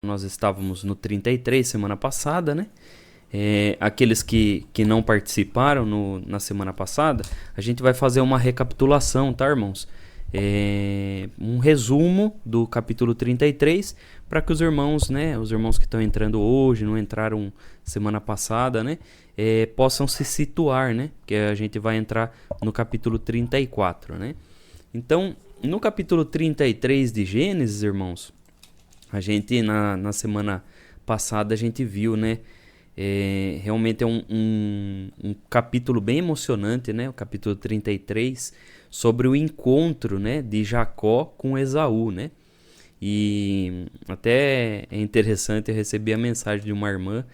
Nós estávamos no 33 semana passada, né? Aqueles que não participaram na semana passada, a gente vai fazer uma recapitulação, tá, irmãos? Um resumo do capítulo 33 para que os irmãos, né? Os irmãos que estão entrando hoje, não entraram semana passada, né? Possam se situar, né? Que a gente vai entrar no capítulo 34, né? Então, no capítulo 33 de Gênesis, irmãos, a gente, na semana passada, a gente viu, né? Realmente é um capítulo bem emocionante, né? O capítulo 33, sobre o encontro, né, de Jacó com Esaú, né? E até é interessante, eu recebi a mensagem de uma irmã,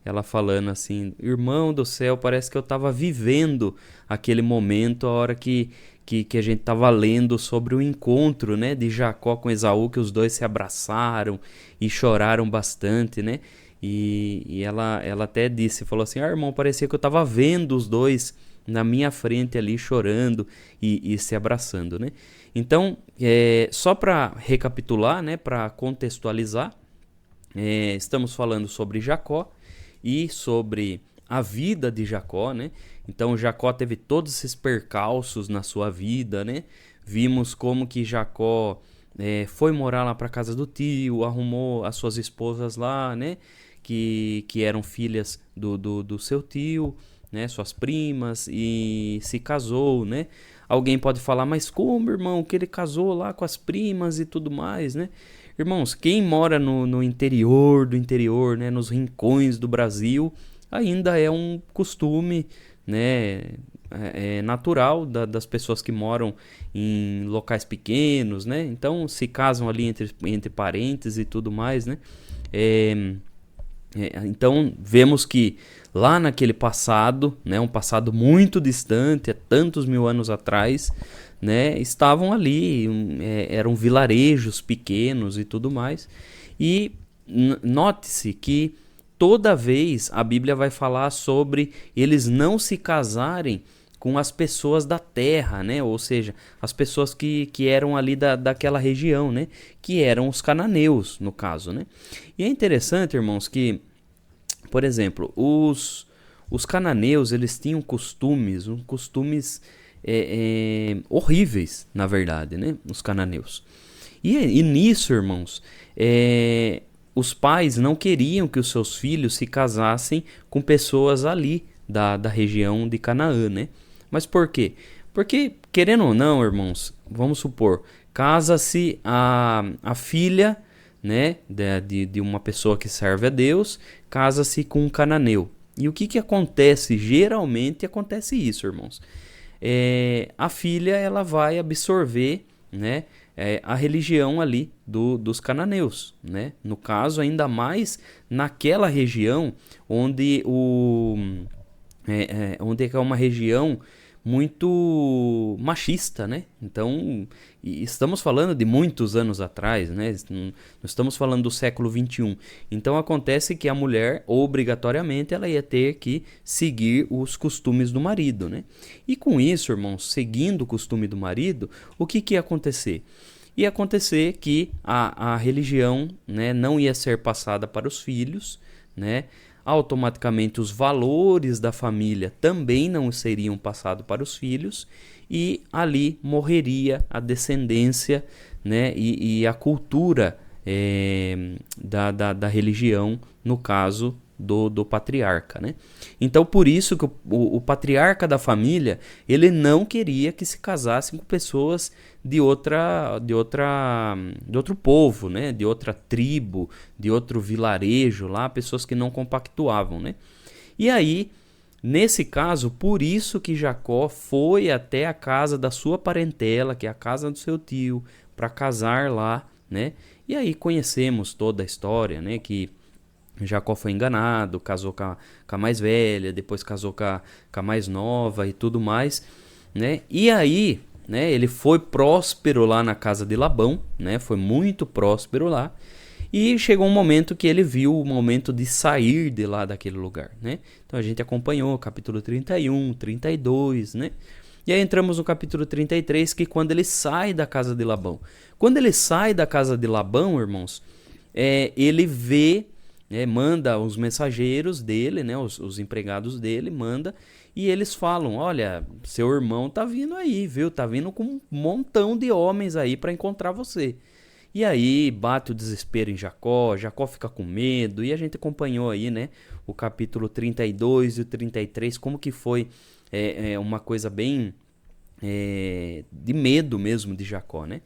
ela falando assim: irmão do céu, parece que eu estava vivendo aquele momento, a hora que a gente estava lendo sobre o encontro, né, de Jacó com Esaú, que os dois se abraçaram e choraram bastante, né? E ela até disse, falou assim: irmão, parecia que eu estava vendo os dois na minha frente ali chorando e se abraçando, né? Então, só para recapitular, né, para contextualizar, estamos falando sobre Jacó e sobre a vida de Jacó, né? Então Jacó teve todos esses percalços na sua vida, né? Vimos como que Jacó foi morar lá para casa do tio, arrumou as suas esposas lá, né? Que eram filhas do seu tio, né? Suas primas, e se casou, né? Alguém pode falar: mas como, irmão, que ele casou lá com as primas e tudo mais, né? Irmãos, quem mora no interior do interior, né? Nos rincões do Brasil, ainda é um costume, né? Natural das pessoas que moram em locais pequenos, né? Então se casam ali entre parentes e tudo mais, né? Então vemos que lá naquele passado, né, um passado muito distante, há tantos mil anos atrás, né, estavam ali, eram vilarejos pequenos e tudo mais. E note-se que toda vez a Bíblia vai falar sobre eles não se casarem com as pessoas da terra, né? Ou seja, as pessoas que eram ali daquela região, né? Que eram os cananeus, no caso, né? E é interessante, irmãos, que, por exemplo, os cananeus, eles tinham costumes horríveis, na verdade, né? Os cananeus. E nisso, irmãos, os pais não queriam que os seus filhos se casassem com pessoas ali da região de Canaã, né? Mas por quê? Porque, querendo ou não, irmãos, vamos supor, casa-se a filha, né, de uma pessoa que serve a Deus, casa-se com um cananeu. E o que acontece? Geralmente acontece isso, irmãos. A filha, ela vai absorver, né, a religião ali dos cananeus, né? No caso, ainda mais naquela região onde onde é uma região muito machista, né? Então, estamos falando de muitos anos atrás, né? Não estamos falando do século 21. Então, acontece que a mulher, obrigatoriamente, ela ia ter que seguir os costumes do marido, né? E com isso, irmãos, seguindo o costume do marido, o que ia acontecer? Ia acontecer que a religião, né, não ia ser passada para os filhos, né? Automaticamente os valores da família também não seriam passados para os filhos, e ali morreria a descendência, né, e a cultura da religião, no caso do patriarca, né? Então, por isso que o patriarca da família, ele não queria que se casassem com pessoas de outro povo, né? De outra tribo, de outro vilarejo lá, pessoas que não compactuavam, né? E aí, nesse caso, por isso que Jacó foi até a casa da sua parentela, que é a casa do seu tio, para casar lá, né? E aí conhecemos toda a história, né? Que Jacó foi enganado, casou com a mais velha, depois casou com a mais nova e tudo mais, né? E aí, né, ele foi próspero lá na casa de Labão, né? Foi muito próspero lá. E chegou um momento que ele viu o momento de sair de lá daquele lugar, né? Então a gente acompanhou o capítulo 31, 32, né? E aí entramos no capítulo 33, que quando ele sai da casa de Labão. Quando ele sai da casa de Labão, irmãos, ele vê, manda os mensageiros dele, né, os empregados dele, manda, e eles falam, olha, seu irmão tá vindo aí, viu? Tá vindo com um montão de homens aí para encontrar você. E aí bate o desespero em Jacó, Jacó fica com medo, e a gente acompanhou aí, né, o capítulo 32 e o 33, como que foi uma coisa bem de medo mesmo de Jacó, né?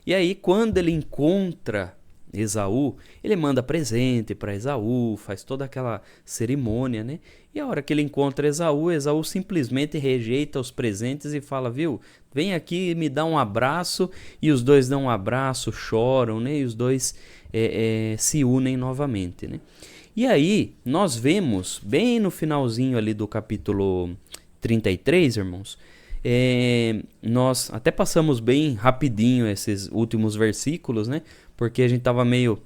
E aí quando ele encontra Esaú, ele manda presente para Esaú, faz toda aquela cerimônia, né? E a hora que ele encontra Esaú, Esaú simplesmente rejeita os presentes e fala, viu, vem aqui e me dá um abraço, e os dois dão um abraço, choram, né? E os dois se unem novamente, né? E aí nós vemos, bem no finalzinho ali do capítulo 33, irmãos, nós até passamos bem rapidinho esses últimos versículos, né? Porque a gente estava meio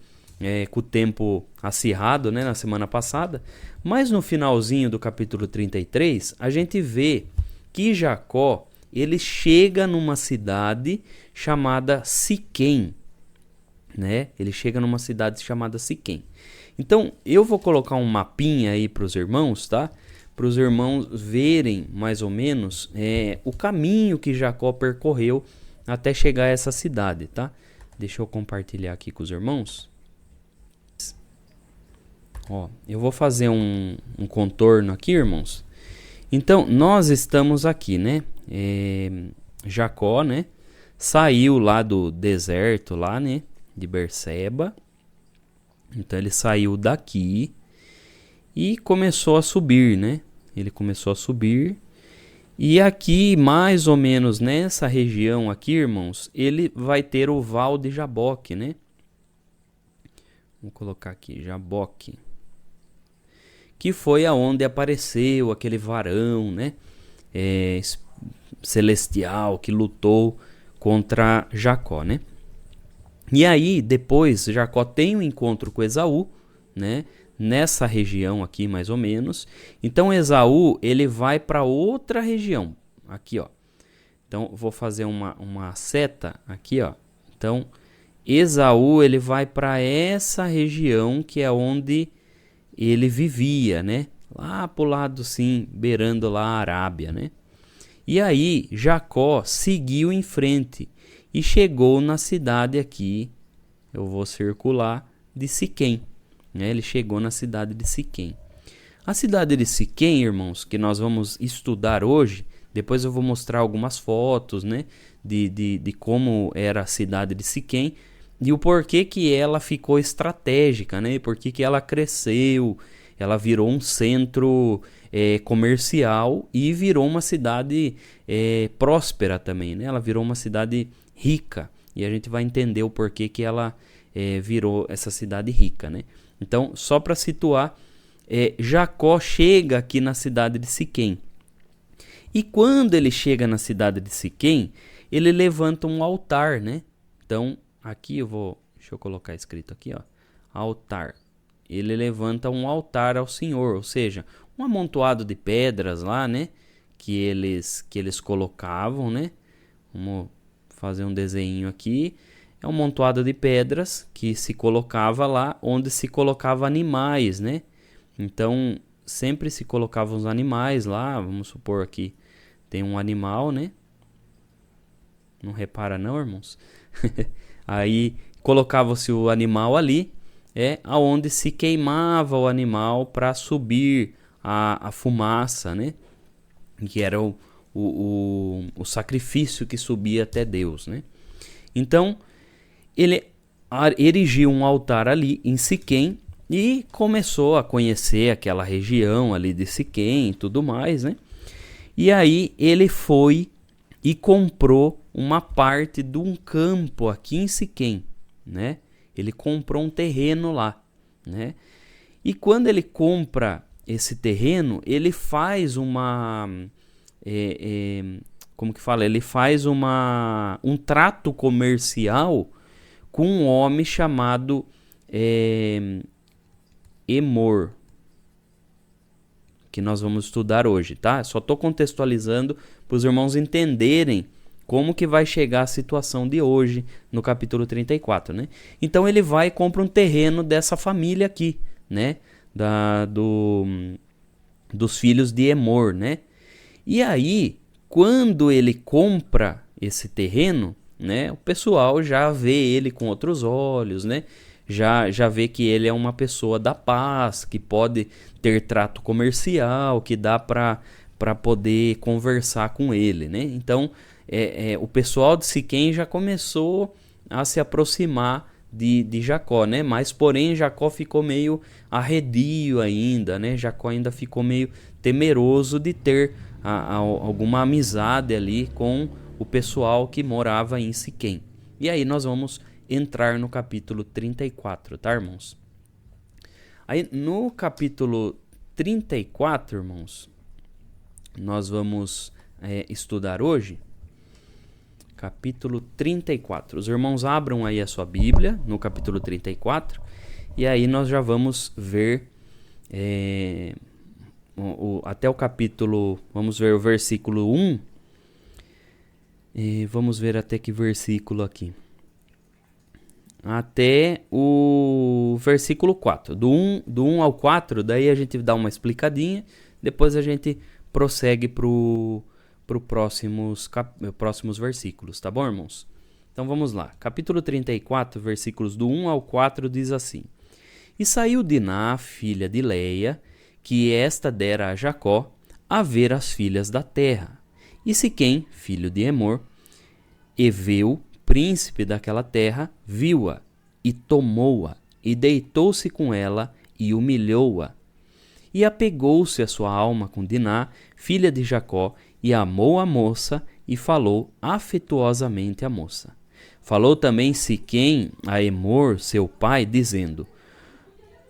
com o tempo acirrado, né, na semana passada. Mas no finalzinho do capítulo 33, a gente vê que Jacó, ele chega numa cidade chamada Siquém, né? Ele chega numa cidade chamada Siquém. Então, eu vou colocar um mapinha aí para os irmãos, tá? Para os irmãos verem mais ou menos o caminho que Jacó percorreu até chegar a essa cidade, tá? Deixa eu compartilhar aqui com os irmãos. Ó, eu vou fazer um contorno aqui, irmãos. Então, nós estamos aqui, né? Jacó, né? Saiu lá do deserto, lá, né? De Berseba. Então, ele saiu daqui e começou a subir, né? Ele começou a subir. E aqui, mais ou menos nessa região aqui, irmãos, ele vai ter o Val de Jaboque, né? Vou colocar aqui, Jaboque. Que foi aonde apareceu aquele varão, né? Celestial que lutou contra Jacó, né? E aí, depois, Jacó tem um encontro com Esaú, né? Nessa região aqui, mais ou menos. Então, Esaú, ele vai para outra região. Aqui, ó. Então, vou fazer uma seta aqui, ó. Então, Esaú, ele vai para essa região que é onde ele vivia, né? Lá pro lado, sim, beirando lá a Arábia, né? E aí, Jacó seguiu em frente e chegou na cidade aqui, eu vou circular, de Siquém. Ele chegou na cidade de Siquém. A cidade de Siquém, irmãos, que nós vamos estudar hoje, depois eu vou mostrar algumas fotos, né, de como era a cidade de Siquém e o porquê que ela ficou estratégica, né, porquê que ela cresceu, ela virou um centro comercial e virou uma cidade próspera também, né, ela virou uma cidade rica e a gente vai entender o porquê que ela virou essa cidade rica, né. Então, só para situar, Jacó chega aqui na cidade de Siquém. E quando ele chega na cidade de Siquém, ele levanta um altar, né? Então, aqui deixa eu colocar escrito aqui, ó, altar. Ele levanta um altar ao Senhor, ou seja, um amontoado de pedras lá, né? Que eles colocavam, né? Vamos fazer um desenho aqui. É um amontoado de pedras que se colocava lá, onde se colocava animais, né? Então, sempre se colocavam os animais lá, vamos supor aqui, tem um animal, né? Não repara não, irmãos? Aí, colocava-se o animal ali, aonde se queimava o animal para subir a fumaça, né? Que era o sacrifício que subia até Deus, né? Então, ele erigiu um altar ali em Siquém e começou a conhecer aquela região ali de Siquém e tudo mais, né? E aí ele foi e comprou uma parte de um campo aqui em Siquém, né? Ele comprou um terreno lá, né? E quando ele compra esse terreno, ele faz como que fala? Ele faz um trato comercial com um homem chamado Emor, que nós vamos estudar hoje, tá? Só estou contextualizando para os irmãos entenderem como que vai chegar a situação de hoje no capítulo 34, né? Então ele vai e compra um terreno dessa família aqui, né? Dos filhos de Emor, né? E aí, quando ele compra esse terreno, né? O pessoal já vê ele com outros olhos, né? Já vê que ele é uma pessoa da paz, que pode ter trato comercial, que dá para poder conversar com ele, né? Então, o pessoal de Siquém já começou a se aproximar de Jacó, né? Mas, porém, Jacó ficou meio arredio ainda, né? Jacó ainda ficou meio temeroso de ter alguma amizade ali com o pessoal que morava em Siquém. E aí nós vamos entrar no capítulo 34, tá, irmãos? Aí no capítulo 34, irmãos, nós vamos estudar hoje, capítulo 34. Os irmãos abram aí a sua Bíblia no capítulo 34, e aí nós já vamos ver até o capítulo, vamos ver o versículo 1, e vamos ver até que versículo aqui. Até o versículo 4. Do 1 ao 4, daí a gente dá uma explicadinha, depois a gente prossegue para próximos versículos, tá bom, irmãos? Então vamos lá. Capítulo 34, versículos do 1 ao 4 diz assim: E saiu Diná, filha de Leia, que esta dera a Jacó, a ver as filhas da terra. E Siquém, filho de Emor, Eveu, príncipe daquela terra, viu-a e tomou-a, e deitou-se com ela e humilhou-a. E apegou-se a sua alma com Diná, filha de Jacó, e amou a moça, e falou afetuosamente à moça. Falou também Siquém a Emor, seu pai, dizendo: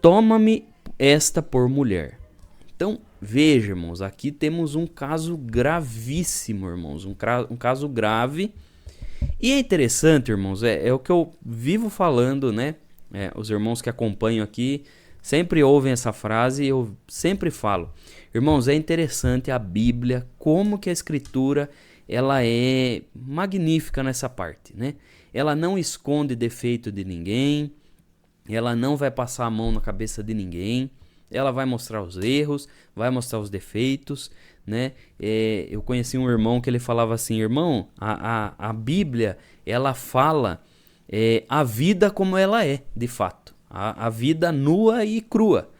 Toma-me esta por mulher. Então, veja, irmãos, aqui temos um caso gravíssimo, irmãos, um caso grave. E é interessante, irmãos, é o que eu vivo falando, né? Os irmãos que acompanham aqui sempre ouvem essa frase e eu sempre falo. Irmãos, é interessante a Bíblia, como que a Escritura ela é magnífica nessa parte, né? Ela não esconde defeito de ninguém, ela não vai passar a mão na cabeça de ninguém, ela vai mostrar os erros, vai mostrar os defeitos, né? Eu conheci um irmão que ele falava assim: irmão, a Bíblia, ela fala a vida como ela é, de fato. A vida nua e crua.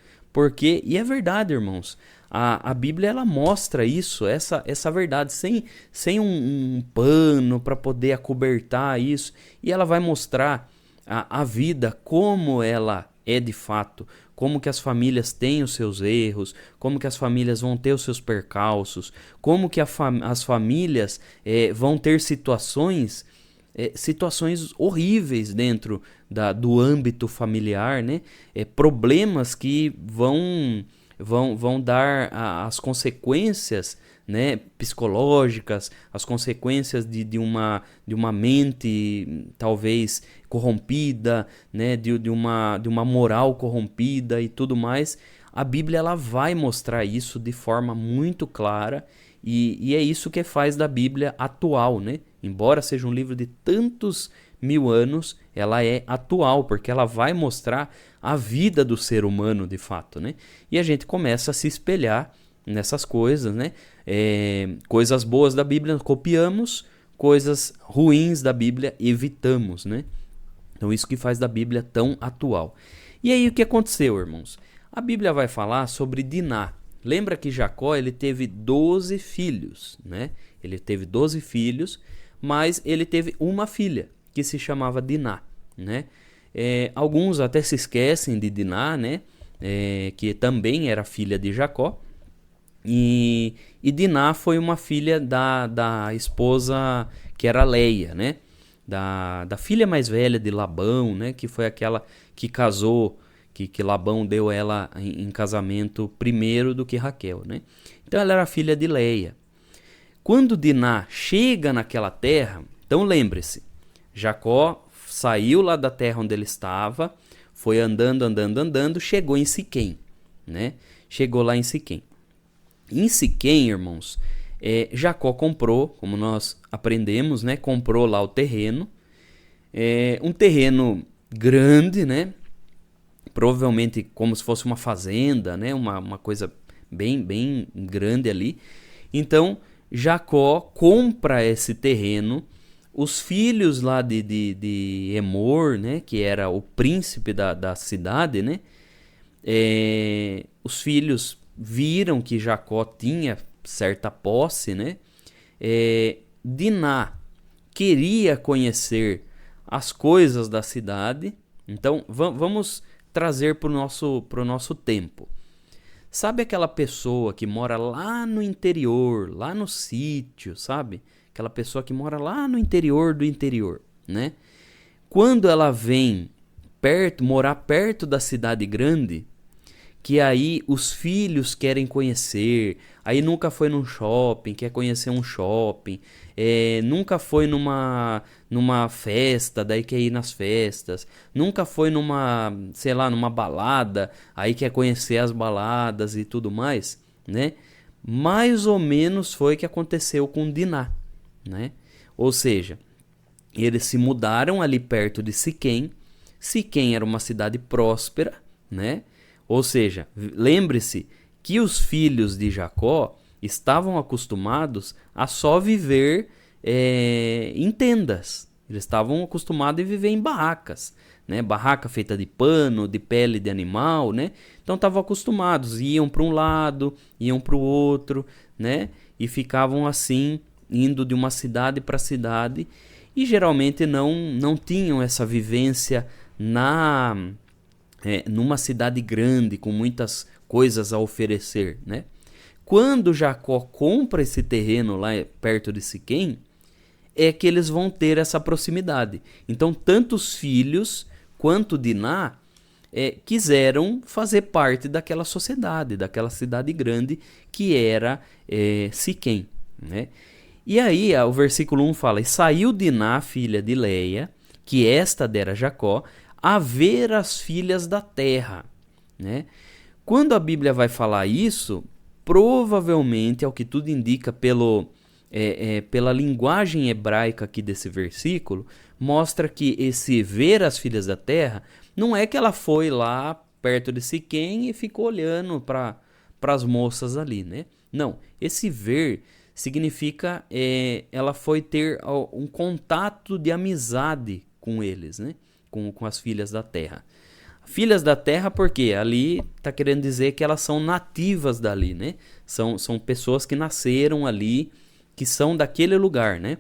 E é verdade, irmãos, a Bíblia ela mostra isso, essa verdade, sem um pano para poder acobertar isso. E ela vai mostrar a vida como ela é de fato, como que as famílias têm os seus erros, como que as famílias vão ter os seus percalços, como que as famílias vão ter situações horríveis dentro do âmbito familiar, né? Problemas que vão dar as consequências, né, psicológicas, as consequências de uma mente talvez corrompida, né, de uma moral corrompida e tudo mais. A Bíblia ela vai mostrar isso de forma muito clara e é isso que faz da Bíblia atual, né? Embora seja um livro de tantos mil anos, ela é atual, porque ela vai mostrar a vida do ser humano de fato, né? E a gente começa a se espelhar nessas coisas, né? Coisas boas da Bíblia copiamos, coisas ruins da Bíblia evitamos, né? Então isso que faz da Bíblia tão atual. E aí o que aconteceu, irmãos? A Bíblia vai falar sobre Diná. Lembra que Jacó ele teve 12 filhos, né? Ele teve 12 filhos, mas ele teve uma filha que se chamava Diná, né? Alguns até se esquecem de Diná, né? Que também era filha de Jacó. E Diná foi uma filha da esposa que era Leia, né? Da filha mais velha de Labão, né? Que foi aquela que casou, que Labão deu ela em casamento primeiro do que Raquel, né? Então ela era filha de Leia. Quando Diná chega naquela terra, então lembre-se, Jacó saiu lá da terra onde ele estava, foi andando, chegou em Siquém, né? Chegou lá em Siquém. Em Siquém, irmãos, Jacó comprou, como nós aprendemos, né? Comprou lá o terreno. Um terreno grande, né? Provavelmente como se fosse uma fazenda, né? Uma coisa bem grande ali. Então, Jacó compra esse terreno. Os filhos lá de Emor, né? Que era o príncipe da cidade, né? Os filhos viram que Jacó tinha certa posse, né? Diná queria conhecer as coisas da cidade. Então, vamos trazer para o nosso tempo. Sabe aquela pessoa que mora lá no interior, lá no sítio, sabe? Aquela pessoa que mora lá no interior do interior, né? Quando ela vem morar perto da cidade grande, que aí os filhos querem conhecer, aí nunca foi num shopping, quer conhecer um shopping, nunca foi numa festa, daí quer ir nas festas, nunca foi sei lá, numa balada, aí quer conhecer as baladas e tudo mais, né? Mais ou menos foi o que aconteceu com Diná, né? Ou seja, eles se mudaram ali perto de Siquém. Siquém era uma cidade próspera, né? Ou seja, lembre-se que os filhos de Jacó estavam acostumados a só viver em tendas. Eles estavam acostumados a viver em barracas, né? Barraca feita de pano, de pele de animal, né? Então estavam acostumados, iam para um lado, iam para o outro, né? E ficavam assim, indo de uma cidade para cidade, e geralmente não tinham essa vivência numa cidade grande, com muitas coisas a oferecer, né? Quando Jacó compra esse terreno lá perto de Siquém, é que eles vão ter essa proximidade. Então, tanto os filhos quanto Diná quiseram fazer parte daquela sociedade, daquela cidade grande que era Siquém, né? E aí, o versículo 1 fala: E saiu Diná, filha de Leia, que esta dera a Jacó, a ver as filhas da terra, né? Quando a Bíblia vai falar isso, provavelmente, ao que tudo indica pela linguagem hebraica aqui desse versículo, mostra que esse ver as filhas da terra não é que ela foi lá perto de Siquém e ficou olhando para as moças ali, né? Não, esse ver significa ela foi ter um contato de amizade com eles, né? Com as filhas da terra. Filhas da terra porque ali está querendo dizer que elas são nativas dali, né? São pessoas que nasceram ali, que são daquele lugar, né?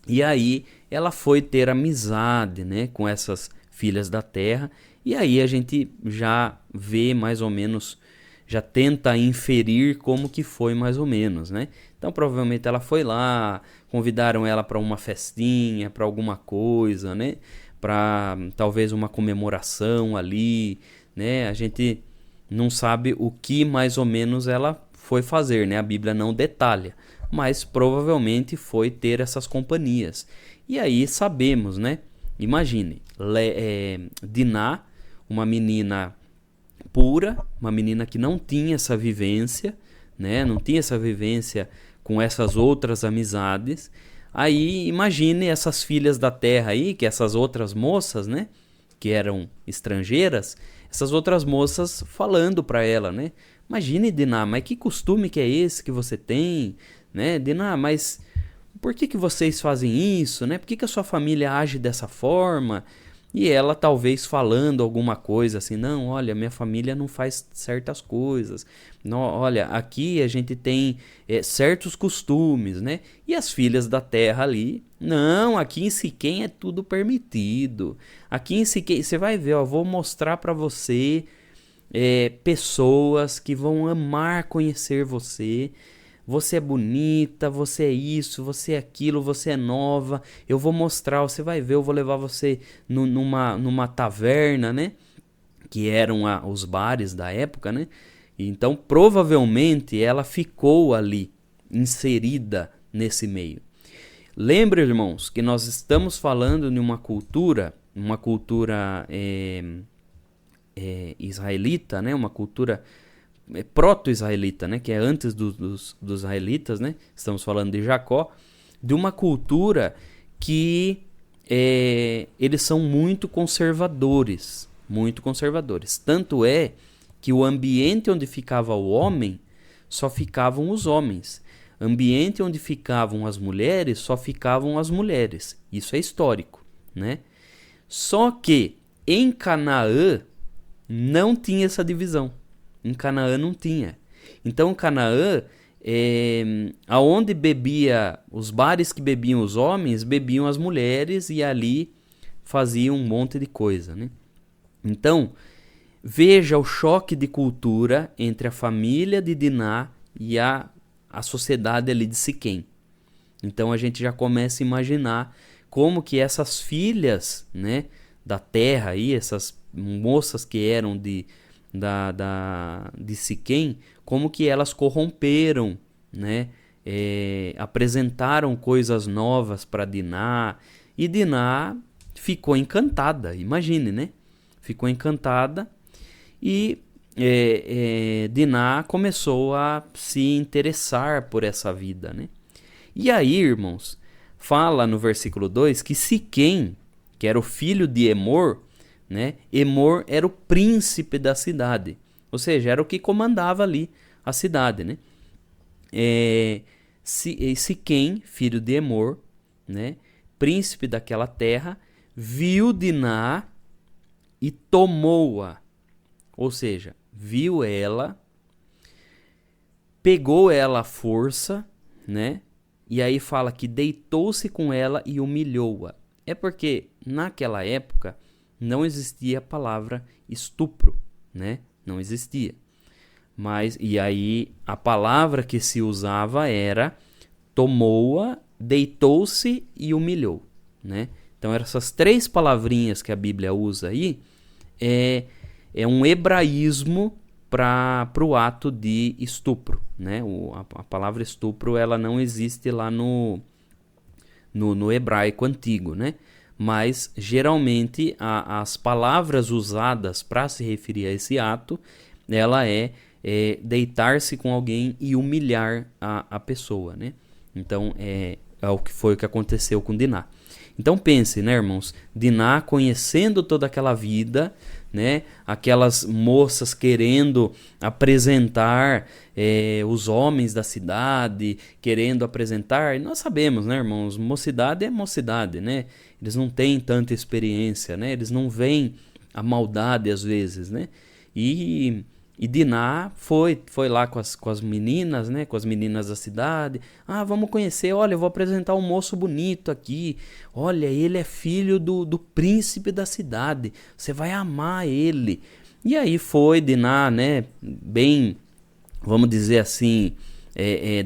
E aí ela foi ter amizade, né, com essas filhas da terra. E aí a gente já vê mais ou menos, já tenta inferir como que foi mais ou menos, né? Então provavelmente ela foi lá, convidaram ela para uma festinha, para alguma coisa, né? Para talvez uma comemoração ali, né? A gente não sabe o que mais ou menos ela foi fazer, né? A Bíblia não detalha, mas provavelmente foi ter essas companhias. E aí sabemos, né? Imagine, Diná, uma menina pura, uma menina que não tinha essa vivência, né? Não tinha essa vivência com essas outras amizades. Aí imagine essas filhas da terra aí, que essas outras moças, né, que eram estrangeiras, essas outras moças falando para ela, né? Imagine, Diná, mas que costume que é esse que você tem, né? Diná, mas por que vocês fazem isso, né? Por que a sua família age dessa forma? E ela talvez falando alguma coisa assim, não, olha, minha família não faz certas coisas. Não, olha, aqui a gente tem certos costumes, né? E as filhas da terra ali, não, aqui em Siquém é tudo permitido. Aqui em Siquém, você vai ver, ó, vou mostrar para você pessoas que vão amar conhecer você. Você é bonita, você é isso, você é aquilo, você é nova. Eu vou mostrar, você vai ver, eu vou levar você numa taverna, né? Que eram os bares da época, né? Então, provavelmente, ela ficou ali, inserida nesse meio. Lembre, irmãos, que nós estamos falando de uma cultura israelita, né? Uma cultura proto-israelita, né? Que é antes dos israelitas, né? Estamos falando de Jacó, de uma cultura que eles são muito conservadores, muito conservadores. Tanto é que o ambiente onde ficava o homem, só ficavam os homens. Ambiente onde ficavam as mulheres, só ficavam as mulheres. Isso é histórico, né? Só que em Canaã não tinha essa divisão. Em Canaã não tinha. Então Canaã, aonde bebia, os bares que bebiam os homens, bebiam as mulheres e ali faziam um monte de coisa, né? Então, veja o choque de cultura entre a família de Diná e a sociedade ali de Siquém. Então a gente já começa a imaginar como que essas filhas, né, da terra aí, essas moças que eram de Siquém, como que elas corromperam, né, apresentaram coisas novas para Diná, e Diná ficou encantada, imagine, né? Ficou encantada e Diná começou a se interessar por essa vida, né? E aí, irmãos, fala no versículo 2 que Siquém, que era o filho de Emor, né? Emor era o príncipe da cidade, ou seja, era o que comandava ali a cidade, né? Siquém, filho de Emor, né? Príncipe daquela terra, viu Diná e tomou-a, ou seja, viu ela, pegou ela à força, né? E aí fala que deitou-se com ela e humilhou-a. É porque naquela época não existia a palavra estupro, né? Não existia. Mas, e aí a palavra que se usava era tomou-a, deitou-se e humilhou, né? Então essas três palavrinhas que a Bíblia usa aí é um hebraísmo para o ato de estupro, né? A palavra estupro ela não existe lá no hebraico antigo, né? Mas geralmente as palavras usadas para se referir a esse ato, ela é deitar-se com alguém e humilhar a pessoa, né? Então foi o que aconteceu com Diná. Então pense, né, irmãos? Diná conhecendo toda aquela vida, né? Aquelas moças querendo apresentar os homens da cidade, querendo apresentar. E nós sabemos, né, irmãos? Mocidade é mocidade, né? Eles não têm tanta experiência, né? Eles não veem a maldade às vezes, né? E Diná foi lá com as meninas, né? Com as meninas da cidade. Ah, vamos conhecer. Olha, eu vou apresentar um moço bonito aqui. Olha, ele é filho do príncipe da cidade. Você vai amar ele. E aí foi Diná, né? Bem, vamos dizer assim,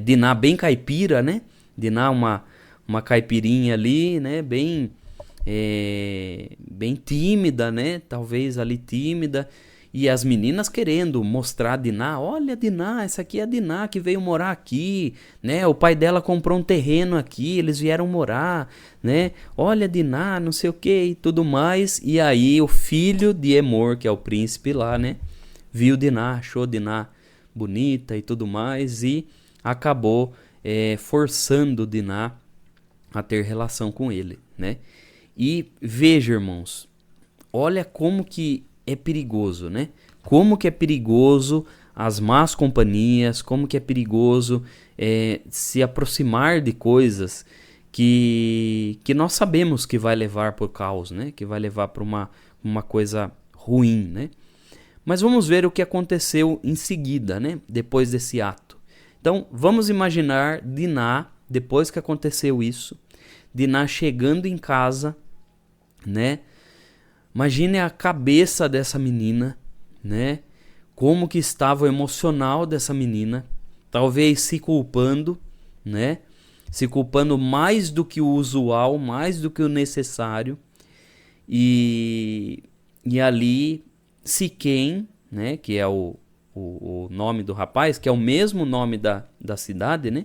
Diná bem caipira, né? Diná uma caipirinha ali, né? Bem tímida, né? Talvez ali tímida. E as meninas querendo mostrar a Diná, olha Diná, essa aqui é a Diná que veio morar aqui, né? O pai dela comprou um terreno aqui, eles vieram morar, né? Olha Diná, não sei o que e tudo mais. E aí o filho de Emor, que é o príncipe lá, né? Viu Diná, achou Diná bonita e tudo mais e acabou forçando Diná a ter relação com ele, né? E veja, irmãos, olha como que é perigoso, né? Como que é perigoso as más companhias, como que é perigoso se aproximar de coisas que nós sabemos que vai levar para o caos, né? Que vai levar para uma coisa ruim, né? Mas vamos ver o que aconteceu em seguida, né? Depois desse ato. Então, vamos imaginar Diná, depois que aconteceu isso, Diná chegando em casa, né? Imagine a cabeça dessa menina, né? Como que estava o emocional dessa menina, talvez se culpando, né? Se culpando mais do que o usual, mais do que o necessário. E ali Siquém, né? Que é o nome do rapaz, que é o mesmo nome da cidade, né?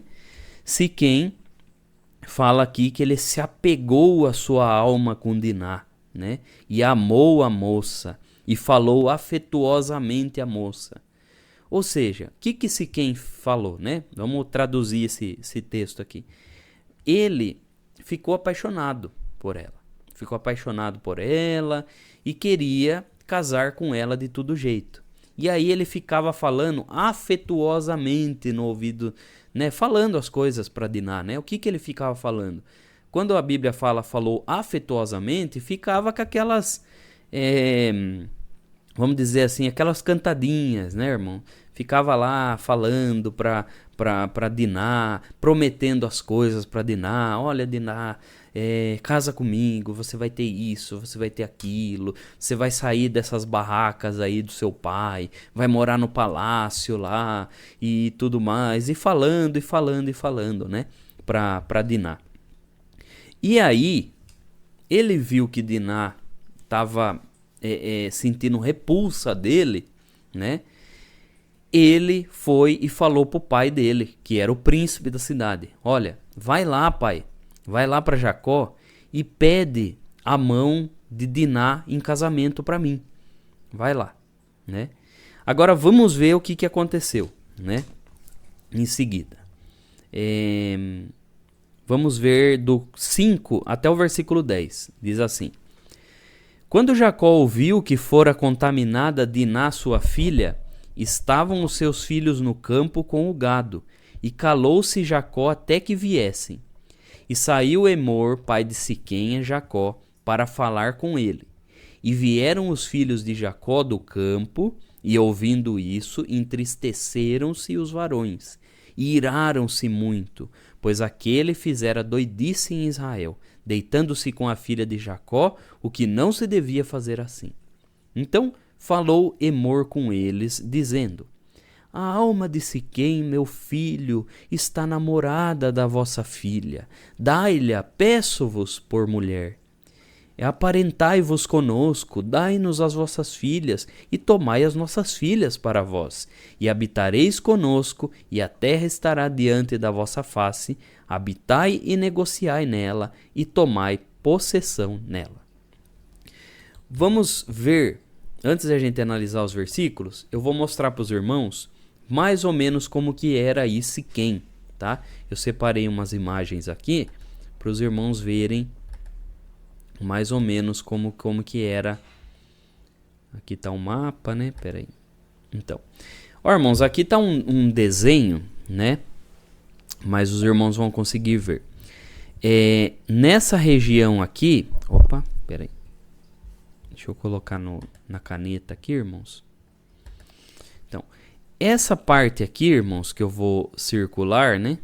Siquém fala aqui que ele se apegou à sua alma com Diná, né? E amou a moça e falou afetuosamente à moça. Ou seja, o que Siquém falou, né? Vamos traduzir esse texto aqui. Ele ficou apaixonado por ela. Ficou apaixonado por ela e queria casar com ela de todo jeito. E aí ele ficava falando afetuosamente no ouvido, né? Falando as coisas para Diná, né? O que ele ficava falando? Quando a Bíblia falou afetuosamente, ficava com aquelas, vamos dizer assim, aquelas cantadinhas, né, irmão? Ficava lá falando para Diná, prometendo as coisas para Diná. Olha, Diná, casa comigo, você vai ter isso, você vai ter aquilo, você vai sair dessas barracas aí do seu pai, vai morar no palácio lá e tudo mais. E falando, né, para Diná. E aí, ele viu que Diná estava sentindo repulsa dele, né? Ele foi e falou pro pai dele, que era o príncipe da cidade: olha, vai lá, pai, vai lá para Jacó e pede a mão de Diná em casamento para mim. Vai lá, né? Agora vamos ver o que aconteceu, né? Em seguida. Vamos ver do 5 até o versículo 10. Diz assim: quando Jacó ouviu que fora contaminada Diná, sua filha, estavam os seus filhos no campo com o gado, e calou-se Jacó até que viessem. E saiu Emor, pai de Siquém, a Jacó, para falar com ele. E vieram os filhos de Jacó do campo, e ouvindo isso, entristeceram-se os varões, e iraram-se muito, pois aquele fizera doidice em Israel, deitando-se com a filha de Jacó, o que não se devia fazer assim. Então falou Emor com eles, dizendo: a alma de Siquém, meu filho, está namorada da vossa filha. Dai-lhe, peço-vos, por mulher. Aparentai-vos conosco, dai-nos as vossas filhas, e tomai as nossas filhas para vós. E habitareis conosco, e a terra estará diante da vossa face. Habitai e negociai nela, e tomai possessão nela. Vamos ver. Antes de a gente analisar os versículos, eu vou mostrar para os irmãos mais ou menos como que era aí Siquém, tá? Eu separei umas imagens aqui para os irmãos verem mais ou menos como que era. Aqui tá um mapa, né? Pera aí. Então, ó, irmãos, aqui tá um desenho, né? Mas os irmãos vão conseguir ver. Nessa região aqui, opa, pera aí. Deixa eu colocar na caneta aqui, irmãos. Então, essa parte aqui, irmãos, que eu vou circular, né?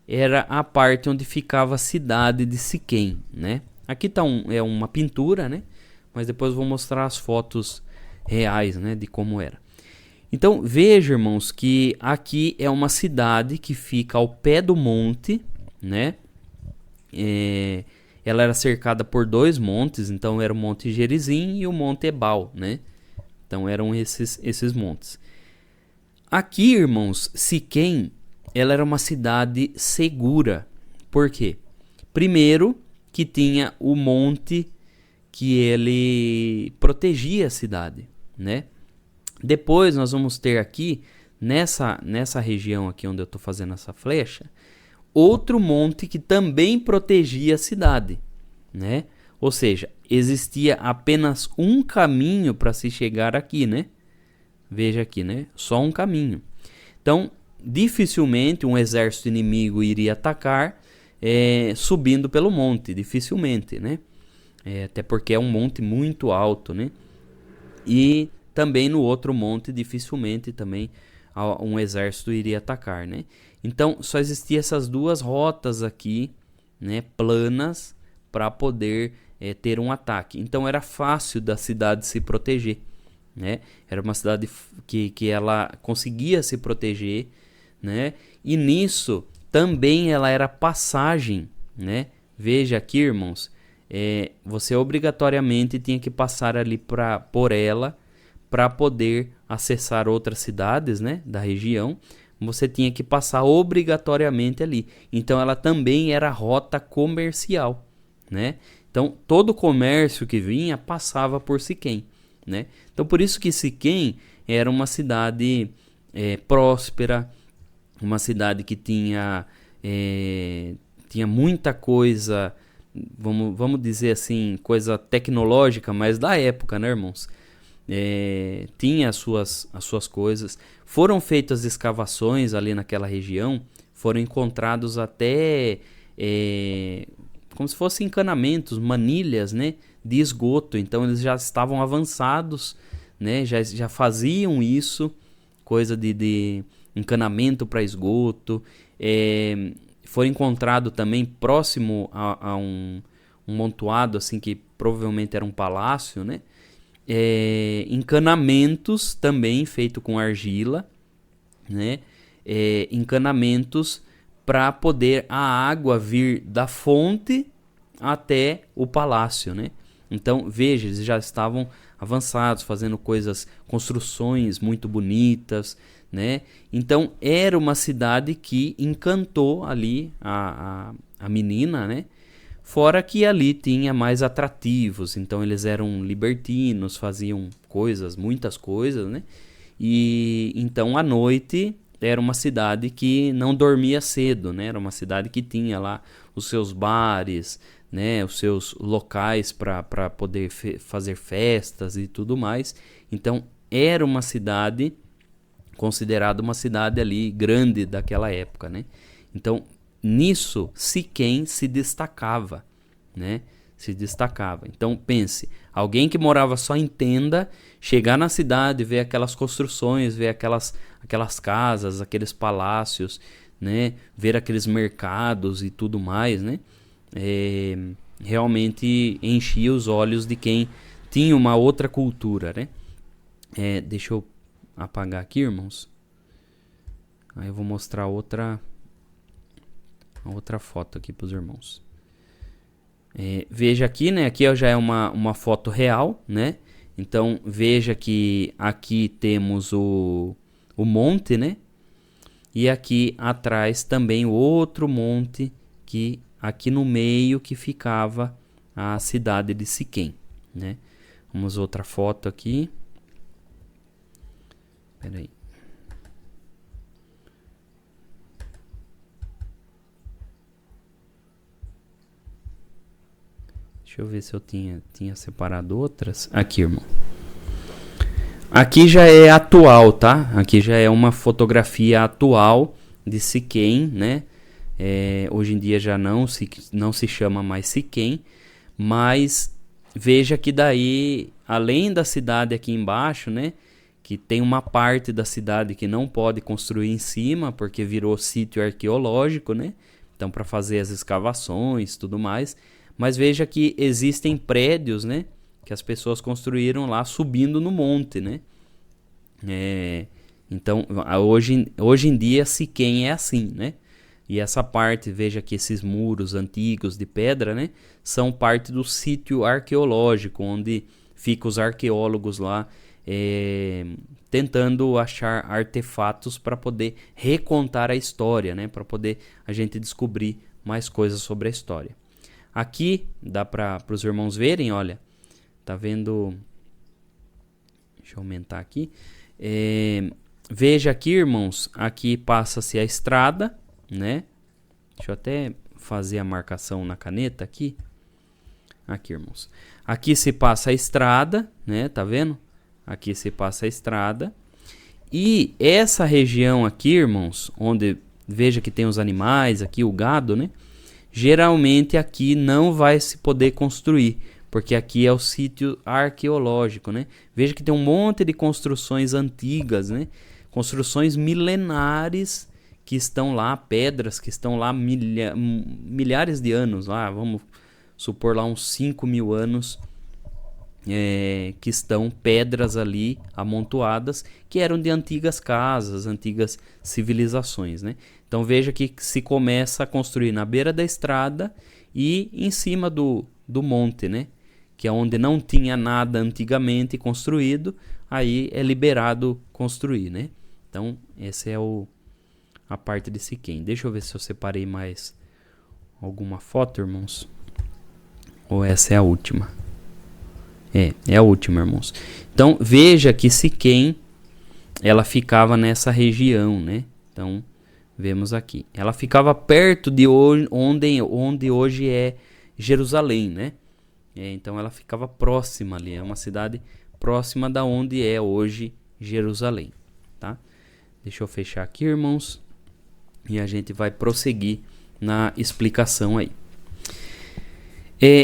Era a parte onde ficava a cidade de Siquém, né? Aqui tá uma pintura, né? Mas depois eu vou mostrar as fotos reais, né? De como era. Então, veja, irmãos, que aqui é uma cidade que fica ao pé do monte, né? Ela era cercada por dois montes, então era o Monte Gerizim e o Monte Ebal, né? Então eram esses montes. Aqui, irmãos, Siquém, ela era uma cidade segura. Por quê? Primeiro, que tinha o monte que ele protegia a cidade, né? Depois nós vamos ter aqui, nessa região aqui onde eu estou fazendo essa flecha, outro monte que também protegia a cidade, né? Ou seja, existia apenas um caminho para se chegar aqui, né? Veja aqui, né? Só um caminho. Então, dificilmente um exército inimigo iria atacar subindo pelo monte, dificilmente, né? Até porque é um monte muito alto, né? E também no outro monte, dificilmente também um exército iria atacar, né? Então, só existiam essas duas rotas aqui, né, planas, para poder ter um ataque. Então, era fácil da cidade se proteger, né? Era uma cidade que ela conseguia se proteger, né? E nisso, também ela era passagem, né? Veja aqui, irmãos, você obrigatoriamente tinha que passar ali por ela para poder acessar outras cidades, né, da região. Você tinha que passar obrigatoriamente ali. Então ela também era rota comercial, né? Então todo o comércio que vinha passava por Siquém, né? Então por isso que Siquém era uma cidade próspera, uma cidade que tinha muita coisa, vamos dizer assim, coisa tecnológica, mas da época, né, irmãos? Tinha as suas coisas. Foram feitas escavações ali naquela região, foram encontrados até como se fossem encanamentos, manilhas, né, de esgoto. Então eles já estavam avançados, né, já faziam isso, coisa de encanamento para esgoto. Foi encontrado também próximo a um montoado assim, que provavelmente era um palácio, né, encanamentos também feito com argila, né, encanamentos para poder a água vir da fonte até o palácio, né? Então, veja, eles já estavam avançados, fazendo construções muito bonitas, né? Então, era uma cidade que encantou ali a menina, né? Fora que ali tinha mais atrativos, então eles eram libertinos, faziam muitas coisas, né? E então à noite era uma cidade que não dormia cedo, né? Era uma cidade que tinha lá os seus bares, né? Os seus locais para poder fazer festas e tudo mais. Então era uma cidade considerada uma cidade ali grande daquela época, né? Então nisso Siquém se destacava, né? Se destacava. Então pense, alguém que morava só em tenda, chegar na cidade, ver aquelas construções, ver aquelas casas, aqueles palácios, né? Ver aqueles mercados e tudo mais, né? Realmente enchia os olhos de quem tinha uma outra cultura, né? Deixa eu apagar aqui, irmãos. Aí eu vou mostrar outra foto aqui para os irmãos. Veja aqui, né? Aqui já é uma foto real, né? Então veja que aqui temos o monte, né? E aqui atrás também o outro monte, que aqui no meio que ficava a cidade de Siquém, né? Vamos outra foto aqui. Espera aí. Deixa eu ver se eu tinha separado outras. Aqui, irmão. Aqui já é atual, tá? Aqui já é uma fotografia atual de Siquém, né? Hoje em dia já não se chama mais Siquém, mas veja que daí, além da cidade aqui embaixo, né? Que tem uma parte da cidade que não pode construir em cima, porque virou sítio arqueológico, né? Então, para fazer as escavações e tudo mais. Mas veja que existem prédios, né? Que as pessoas construíram lá subindo no monte, né? Então, hoje em dia, Siquém é assim, né? E essa parte, veja que esses muros antigos de pedra, né? São parte do sítio arqueológico, onde ficam os arqueólogos lá tentando achar artefatos para poder recontar a história, né? Para poder a gente descobrir mais coisas sobre a história. Aqui dá para os irmãos verem, olha, tá vendo? Deixa eu aumentar aqui. Veja aqui, irmãos, aqui passa-se a estrada, né? Deixa eu até fazer a marcação na caneta aqui. Aqui, irmãos. Aqui se passa a estrada, né? Tá vendo? Aqui se passa a estrada. E essa região aqui, irmãos, onde veja que tem os animais, aqui o gado, né? Geralmente aqui não vai se poder construir, porque aqui é o sítio arqueológico, né? Veja que tem um monte de construções antigas, né? Construções milenares que estão lá, pedras que estão lá milhares de anos, lá, vamos supor lá uns 5.000 anos, que estão pedras ali amontoadas, que eram de antigas casas, antigas civilizações, né? Então veja que se começa a construir na beira da estrada e em cima do monte, né? Que é onde não tinha nada antigamente construído, aí é liberado construir, né? Então essa é a parte de Siquém. Deixa eu ver se eu separei mais alguma foto, irmãos. Ou essa é a última? É a última, irmãos. Então veja que Siquém ela ficava nessa região, né? Então, vemos aqui. Ela ficava perto de onde hoje é Jerusalém, né? Então, ela ficava próxima ali. É uma cidade próxima da onde é hoje Jerusalém, tá? Deixa eu fechar aqui, irmãos. E a gente vai prosseguir na explicação aí.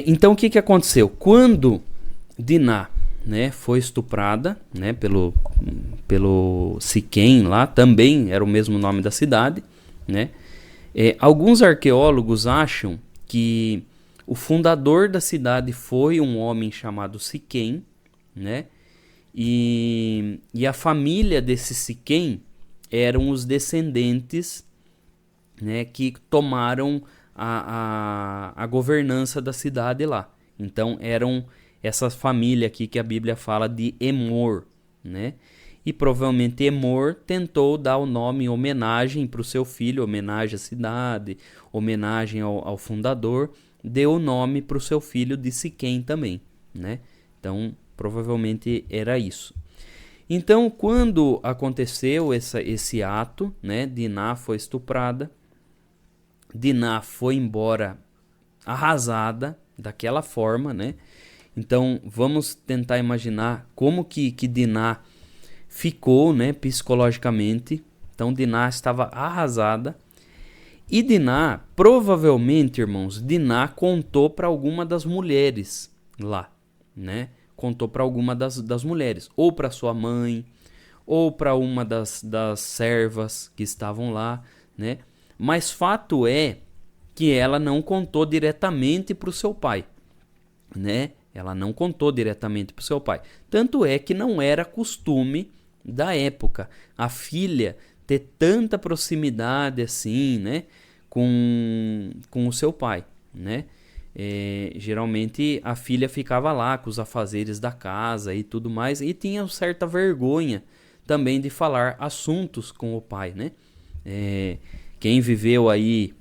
Então, o que aconteceu? Quando Diná, né, foi estuprada, né, pelo Siquém lá, também era o mesmo nome da cidade, né? Alguns arqueólogos acham que o fundador da cidade foi um homem chamado Siquém, né? E a família desse Siquém eram os descendentes, né, que tomaram a governança da cidade lá. Então eram essa família aqui que a Bíblia fala de Emor, né? E provavelmente Emor tentou dar o nome em homenagem para o seu filho, homenagem à cidade, homenagem ao fundador, deu o nome para o seu filho de Siquém também, né? Então provavelmente era isso. Então, quando aconteceu esse ato, né, Diná foi estuprada, Diná foi embora arrasada daquela forma, né? Então, vamos tentar imaginar como que Diná ficou, né, psicologicamente. Então, Diná estava arrasada. E Diná, provavelmente, irmãos, Diná contou para alguma das mulheres lá, né? Contou para alguma das mulheres, ou para sua mãe, ou para uma das servas que estavam lá, né? Mas fato é que ela não contou diretamente para o seu pai, né? Ela não contou diretamente para o seu pai. Tanto é que não era costume da época a filha ter tanta proximidade assim, né? Com o seu pai, né? Geralmente a filha ficava lá com os afazeres da casa e tudo mais, e tinha certa vergonha também de falar assuntos com o pai, né? Quem viveu aí,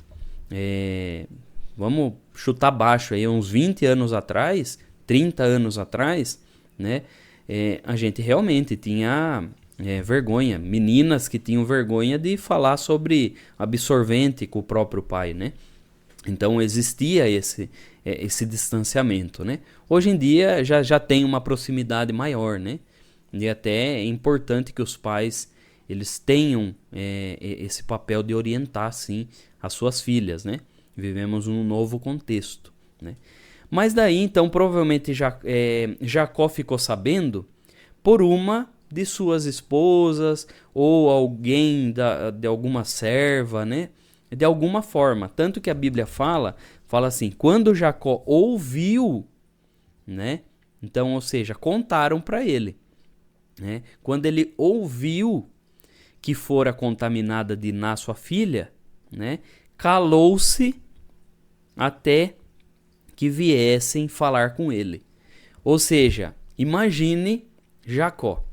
vamos chutar baixo aí, uns 20 anos atrás, 30 anos atrás, né? A gente realmente tinha vergonha, meninas que tinham vergonha de falar sobre absorvente com o próprio pai, né? Então existia esse distanciamento, né? Hoje em dia já tem uma proximidade maior, né? E até é importante que os pais eles tenham esse papel de orientar, sim, as suas filhas, né? Vivemos um novo contexto, né? Mas daí, então, provavelmente Jacó ficou sabendo por uma de suas esposas ou alguém de alguma serva, né? De alguma forma. Tanto que a Bíblia fala assim, quando Jacó ouviu, né? Então, ou seja, contaram para ele, né? Quando ele ouviu que fora contaminada Diná, sua filha, né? Calou-se até que viessem falar com ele. Ou seja, imagine Jacó.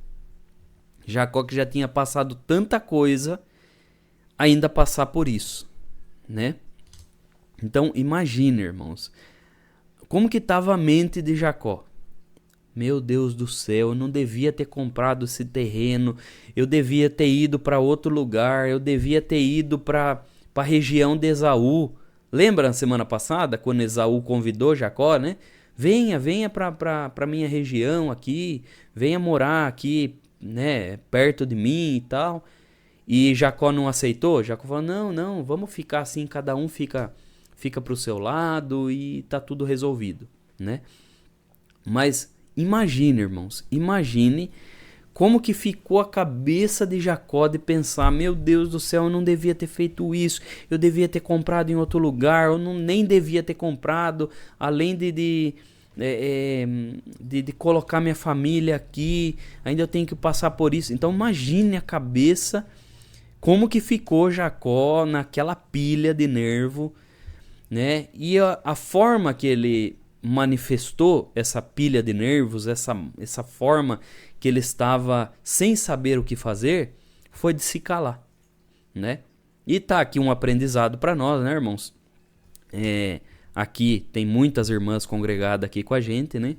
Jacó que já tinha passado tanta coisa, ainda passar por isso, né? Então, imagine, irmãos, como que estava a mente de Jacó. Meu Deus do céu, eu não devia ter comprado esse terreno, eu devia ter ido para outro lugar, eu devia ter ido para a região de Esaú. Lembra na semana passada, quando Esaú convidou Jacó, né? Venha para minha região aqui, venha morar aqui, né, perto de mim e tal. E Jacó não aceitou? Jacó falou, não, vamos ficar assim, cada um fica para o seu lado e tá tudo resolvido, né? Mas imagine, irmãos, imagine como que ficou a cabeça de Jacó de pensar, meu Deus do céu, eu não devia ter feito isso, eu devia ter comprado em outro lugar, eu nem devia ter comprado, além de colocar minha família aqui, ainda eu tenho que passar por isso. Então imagine a cabeça, como que ficou Jacó naquela pilha de nervo, né? E a forma que ele manifestou essa pilha de nervos, essa forma que ele estava sem saber o que fazer, foi de se calar, né? E tá aqui um aprendizado para nós, né, irmãos? Aqui tem muitas irmãs congregadas aqui com a gente, né?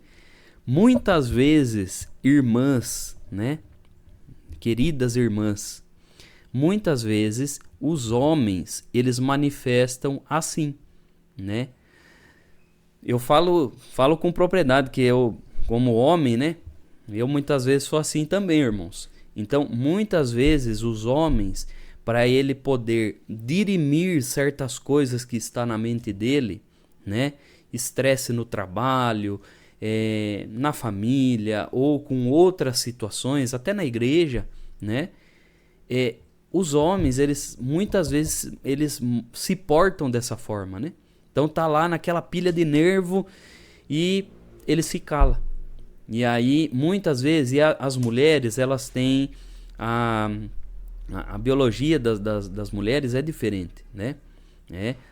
Muitas vezes, irmãs, né? queridas irmãs, muitas vezes os homens, eles manifestam assim, né? Eu falo com propriedade que eu, como homem, né? Eu muitas vezes sou assim também, irmãos. Então, muitas vezes os homens, para ele poder dirimir certas coisas que está na mente dele, né? Estresse no trabalho, na família ou com outras situações, até na igreja, né? Os homens, eles muitas vezes eles se portam dessa forma, né? Então tá lá naquela pilha de nervo e ele se cala. E aí, muitas vezes, as mulheres, elas têm a biologia das mulheres é diferente, né?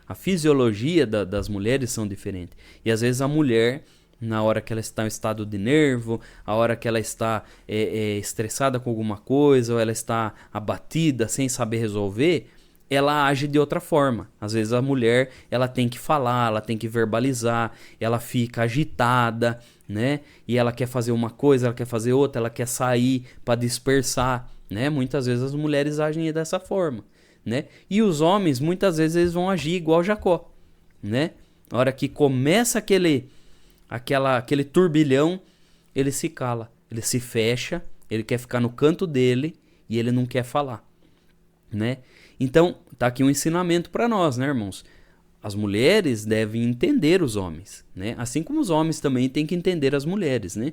A fisiologia das mulheres são diferentes. E às vezes a mulher, na hora que ela está em estado de nervo, a hora que ela está estressada com alguma coisa, ou ela está abatida, sem saber resolver, ela age de outra forma. Às vezes a mulher, ela tem que falar, ela tem que verbalizar, ela fica agitada, né? E ela quer fazer uma coisa, ela quer fazer outra, ela quer sair para dispersar, né? Muitas vezes as mulheres agem dessa forma, né? E os homens, muitas vezes, eles vão agir igual Jacó, né? Na hora que começa aquele turbilhão, ele se cala, ele se fecha, ele quer ficar no canto dele e ele não quer falar, né? Então, tá aqui um ensinamento para nós, né, irmãos? As mulheres devem entender os homens, né? Assim como os homens também têm que entender as mulheres, né?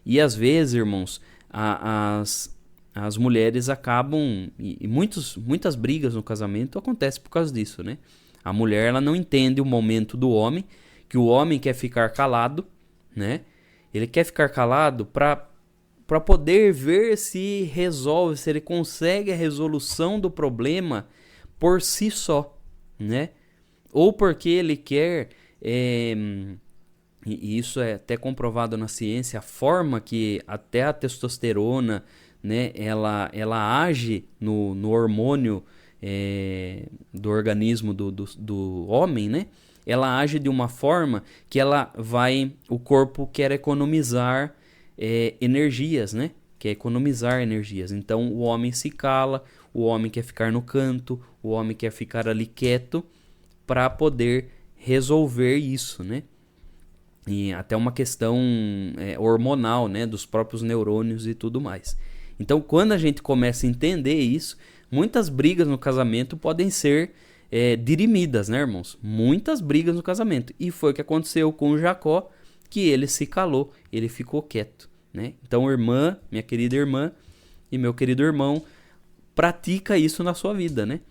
E às vezes, irmãos, as mulheres acabam... E muitas brigas no casamento acontecem por causa disso, né? A mulher, ela não entende o momento do homem, que o homem quer ficar calado, né? Ele quer ficar calado para poder ver se resolve, se ele consegue a resolução do problema por si só, né? Ou porque ele quer, e isso é até comprovado na ciência, a forma que até a testosterona, né, ela age no hormônio do organismo do homem, né? Ela age de uma forma que o corpo quer economizar energias, né? Quer economizar energias. Então o homem se cala, o homem quer ficar no canto, o homem quer ficar ali quieto para poder resolver isso, né? E até uma questão hormonal, né? Dos próprios neurônios e tudo mais. Então, quando a gente começa a entender isso, muitas brigas no casamento podem ser dirimidas, né, irmãos? Muitas brigas no casamento. E foi o que aconteceu com Jacó, que ele se calou, ele ficou quieto, né? Então, irmã, minha querida irmã e meu querido irmão, pratica isso na sua vida, né?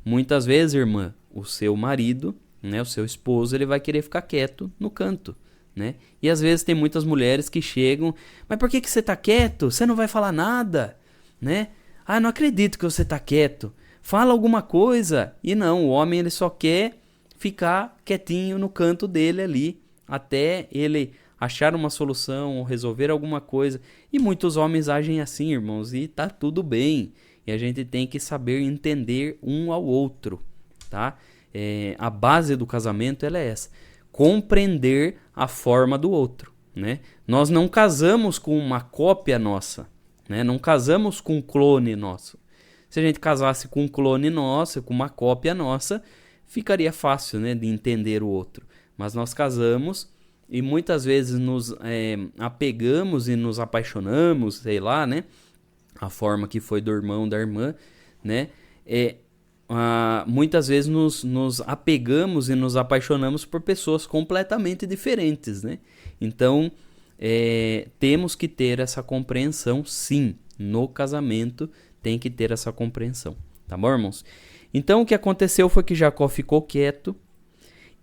Muitas vezes, irmã, o seu marido, né, o seu esposo, ele vai querer ficar quieto no canto, né? E às vezes tem muitas mulheres que chegam, mas por que você tá quieto? Você não vai falar nada, né? Ah, não acredito que você tá quieto. Fala alguma coisa. E não, o homem ele só quer ficar quietinho no canto dele ali, até ele achar uma solução ou resolver alguma coisa. E muitos homens agem assim, irmãos, e tá tudo bem. E a gente tem que saber entender um ao outro, tá? A base do casamento ela é essa: compreender a forma do outro, né? Nós não casamos com uma cópia nossa, né? Não casamos com um clone nosso. Se a gente casasse com um clone nosso, com uma cópia nossa, ficaria fácil, né, de entender o outro. Mas nós casamos e muitas vezes nos apegamos e nos apaixonamos, sei lá, né? A forma que foi do irmão, da irmã, né? Muitas vezes nos apegamos e nos apaixonamos por pessoas completamente diferentes, né? Então, temos que ter essa compreensão, sim. No casamento, tem que ter essa compreensão. Tá bom, irmãos? Então, o que aconteceu foi que Jacó ficou quieto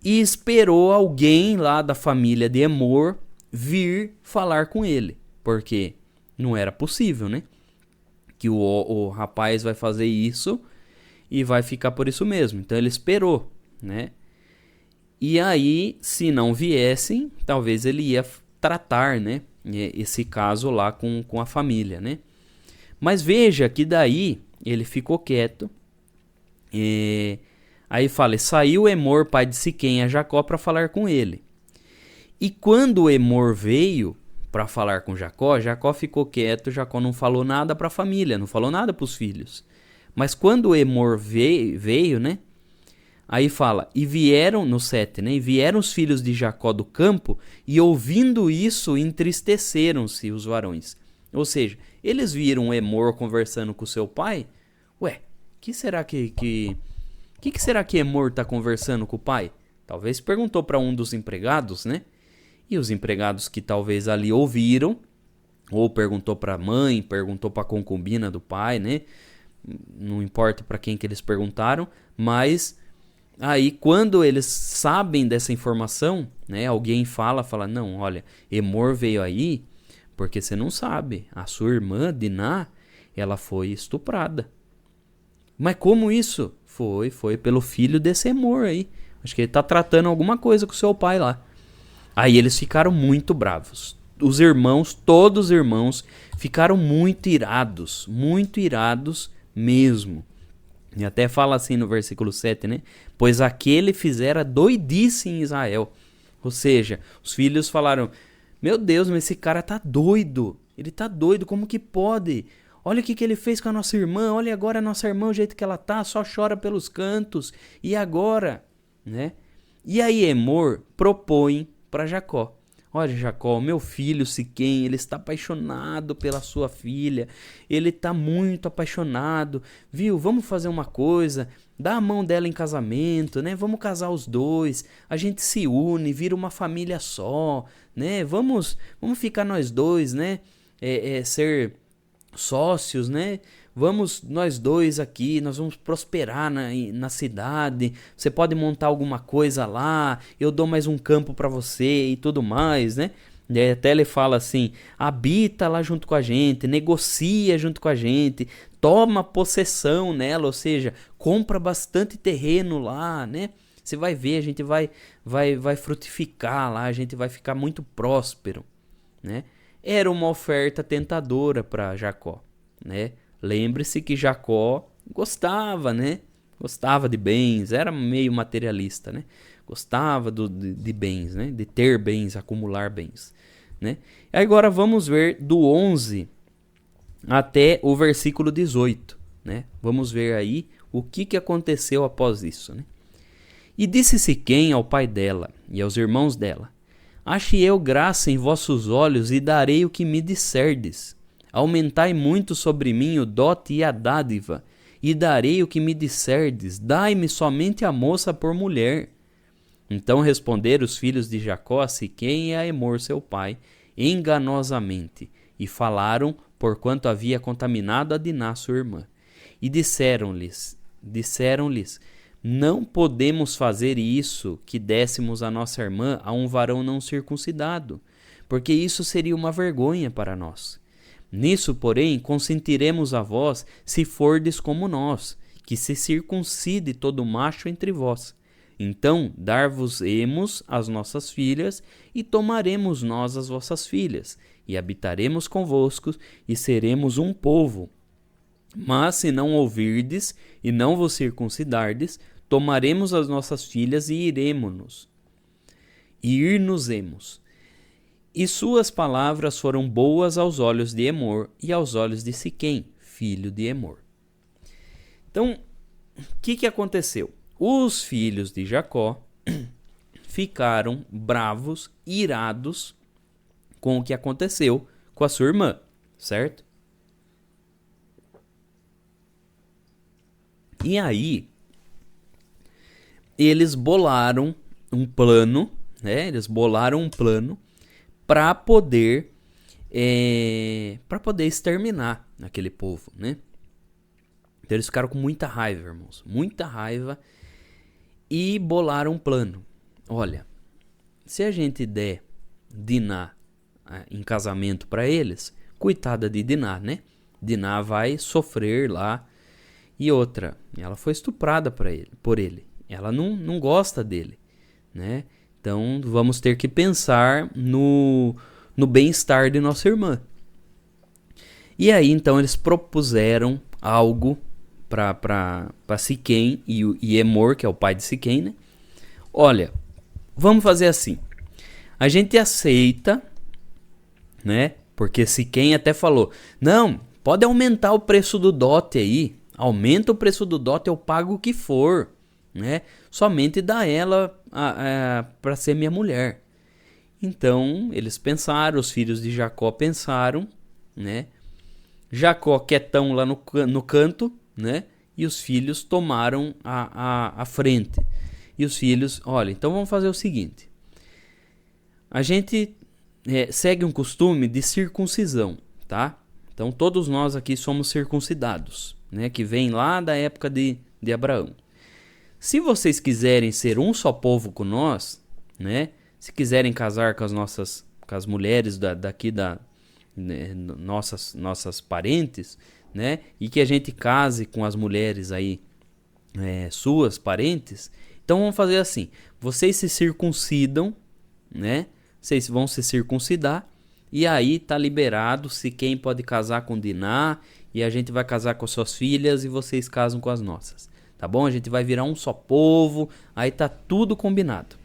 e esperou alguém lá da família de Emor vir falar com ele. Porque não era possível, né? Que o rapaz vai fazer isso e vai ficar por isso mesmo. Então ele esperou, né? E aí, se não viessem, talvez ele ia tratar, né, esse caso lá com a família, né? Mas veja que daí ele ficou quieto. Aí fala: saiu Emor, pai de Siquém, a Jacó para falar com ele. E quando Emor veio para falar com Jacó, Jacó ficou quieto, Jacó não falou nada para a família, não falou nada para os filhos. Mas quando Emor veio, né? Aí fala, e vieram, no 7, né? E vieram os filhos de Jacó do campo, e ouvindo isso, entristeceram-se os varões. Ou seja, eles viram Emor conversando com seu pai. Ué, que será que será que Emor está conversando com o pai? Talvez perguntou para um dos empregados, né? E os empregados que talvez ali ouviram, ou perguntou para a mãe, perguntou para a concubina do pai, né? Não importa para quem que eles perguntaram, mas aí quando eles sabem dessa informação, né? Alguém fala, não, olha, Emor veio aí porque você não sabe, a sua irmã Diná, ela foi estuprada. Mas como isso? Foi pelo filho desse Emor aí. Acho que ele tá tratando alguma coisa com seu pai lá. Aí eles ficaram muito bravos. Os irmãos, todos os irmãos, ficaram muito irados mesmo. E até fala assim no versículo 7, né? Pois aquele fizera doidice em Israel. Ou seja, os filhos falaram, meu Deus, mas esse cara tá doido. Ele tá doido, como que pode? Olha o que ele fez com a nossa irmã. Olha agora a nossa irmã, o jeito que ela tá, só chora pelos cantos. E agora? Né? E aí Emor propõe para Jacó. Olha, Jacó, meu filho Siquém, ele está apaixonado pela sua filha. Ele está muito apaixonado. Viu? Vamos fazer uma coisa. Dá a mão dela em casamento, né? Vamos casar os dois. A gente se une, vira uma família só, né? Vamos ficar nós dois, né? Ser sócios, né? Vamos nós dois aqui, nós vamos prosperar na cidade. Você pode montar alguma coisa lá, eu dou mais um campo para você e tudo mais, né? E aí até ele fala assim, habita lá junto com a gente, negocia junto com a gente, toma possessão nela, ou seja, compra bastante terreno lá, né? Você vai ver, a gente vai frutificar lá, a gente vai ficar muito próspero, né? Era uma oferta tentadora para Jacó, né? Lembre-se que Jacó gostava, né? Gostava de bens, era meio materialista, né? Gostava de bens, né? De ter bens, acumular bens, né? Agora vamos ver do 11 até o versículo 18, né? Vamos ver aí o que aconteceu após isso, né? E disse Siquém ao pai dela e aos irmãos dela, ache eu graça em vossos olhos e darei o que me disserdes. Aumentai muito sobre mim o dote e a dádiva, e darei o que me disserdes, dai-me somente a moça por mulher. Então responderam os filhos de Jacó a Siquém e a Emor seu pai, enganosamente, e falaram porquanto havia contaminado a Diná sua irmã. E disseram-lhes, não podemos fazer isso, que dessemos a nossa irmã a um varão não circuncidado, porque isso seria uma vergonha para nós. Nisso, porém, consentiremos a vós, se fordes como nós, que se circuncide todo macho entre vós. Então, dar-vos-emos as nossas filhas, e tomaremos nós as vossas filhas, e habitaremos convosco, e seremos um povo. Mas se não ouvirdes, e não vos circuncidardes, tomaremos as nossas filhas, e iremos. E suas palavras foram boas aos olhos de Emor e aos olhos de Siquém, filho de Emor. Então, o que aconteceu? Os filhos de Jacó ficaram bravos, irados com o que aconteceu com a sua irmã, certo? E aí, eles bolaram um plano, né? Para poder exterminar aquele povo, né? Então eles ficaram com muita raiva, irmãos, muita raiva, e bolaram um plano. Olha, se a gente der Diná em casamento para eles, coitada de Diná, né? Diná vai sofrer lá. E outra, ela foi estuprada por ele. Ela não gosta dele, né? Então, vamos ter que pensar no bem-estar de nossa irmã. E aí, então, eles propuseram algo para Siquém e Emor, que é o pai de Siquém, né? Olha, vamos fazer assim. A gente aceita né? Porque Siquém até falou, não, pode aumentar o preço do dote aí, aumenta o preço do dote, eu pago o que for, né? Somente dá ela para ser minha mulher. Então eles pensaram, os filhos de Jacó pensaram, né? Jacó quietão lá no canto, né? E os filhos tomaram a frente. E os filhos, olha, então vamos fazer o seguinte. A gente segue um costume de circuncisão, tá? Então todos nós aqui somos circuncidados, né? Que vem lá da época de Abraão. Se vocês quiserem ser um só povo com nós, né? Se quiserem casar com as mulheres daqui né, nossas parentes, né? E que a gente case com as mulheres aí suas parentes, então vamos fazer assim: vocês se circuncidam, né? Vocês vão se circuncidar e aí tá liberado se quem pode casar com Diná e a gente vai casar com suas filhas e vocês casam com as nossas, tá bom? A gente vai virar um só povo, aí tá tudo combinado.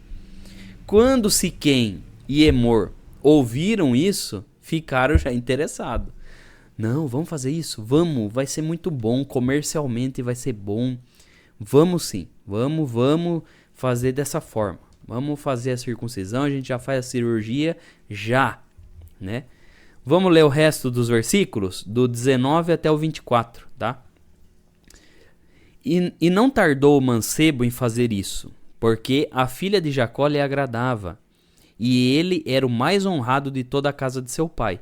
Quando Siquém e Emor ouviram isso, ficaram já interessados. Não, vamos fazer isso? Vamos, vai ser muito bom, comercialmente vai ser bom. Vamos sim, vamos fazer dessa forma. Vamos fazer a circuncisão, a gente já faz a cirurgia já, né? Vamos ler o resto dos versículos, do 19 até o 24, tá? E não tardou o mancebo em fazer isso, porque a filha de Jacó lhe agradava, e ele era o mais honrado de toda a casa de seu pai.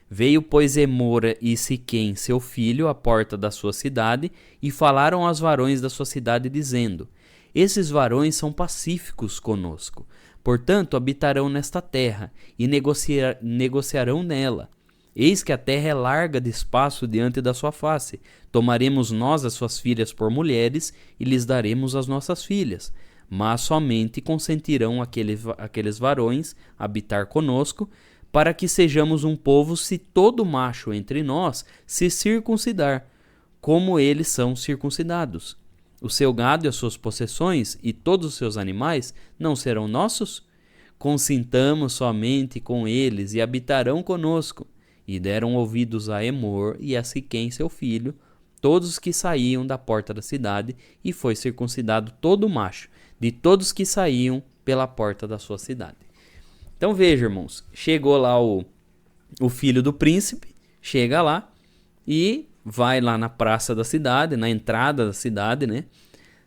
Veio, pois, Emora e Siquém, seu filho, à porta da sua cidade, e falaram aos varões da sua cidade, dizendo: esses varões são pacíficos conosco, portanto habitarão nesta terra, e negociarão nela. Eis que a terra é larga de espaço diante da sua face. Tomaremos nós as suas filhas por mulheres, e lhes daremos as nossas filhas. Mas somente consentirão aqueles varões habitar conosco, para que sejamos um povo, se todo macho entre nós se circuncidar, como eles são circuncidados. O seu gado e as suas possessões e todos os seus animais não serão nossos? Consintamos somente com eles e habitarão conosco. E deram ouvidos a Emor e a Siquém seu filho, todos os que saíam da porta da cidade, e foi circuncidado todo macho, de todos que saíam pela porta da sua cidade. Então veja, irmãos, chegou lá o filho do príncipe, chega lá e vai lá na praça da cidade, na entrada da cidade, né?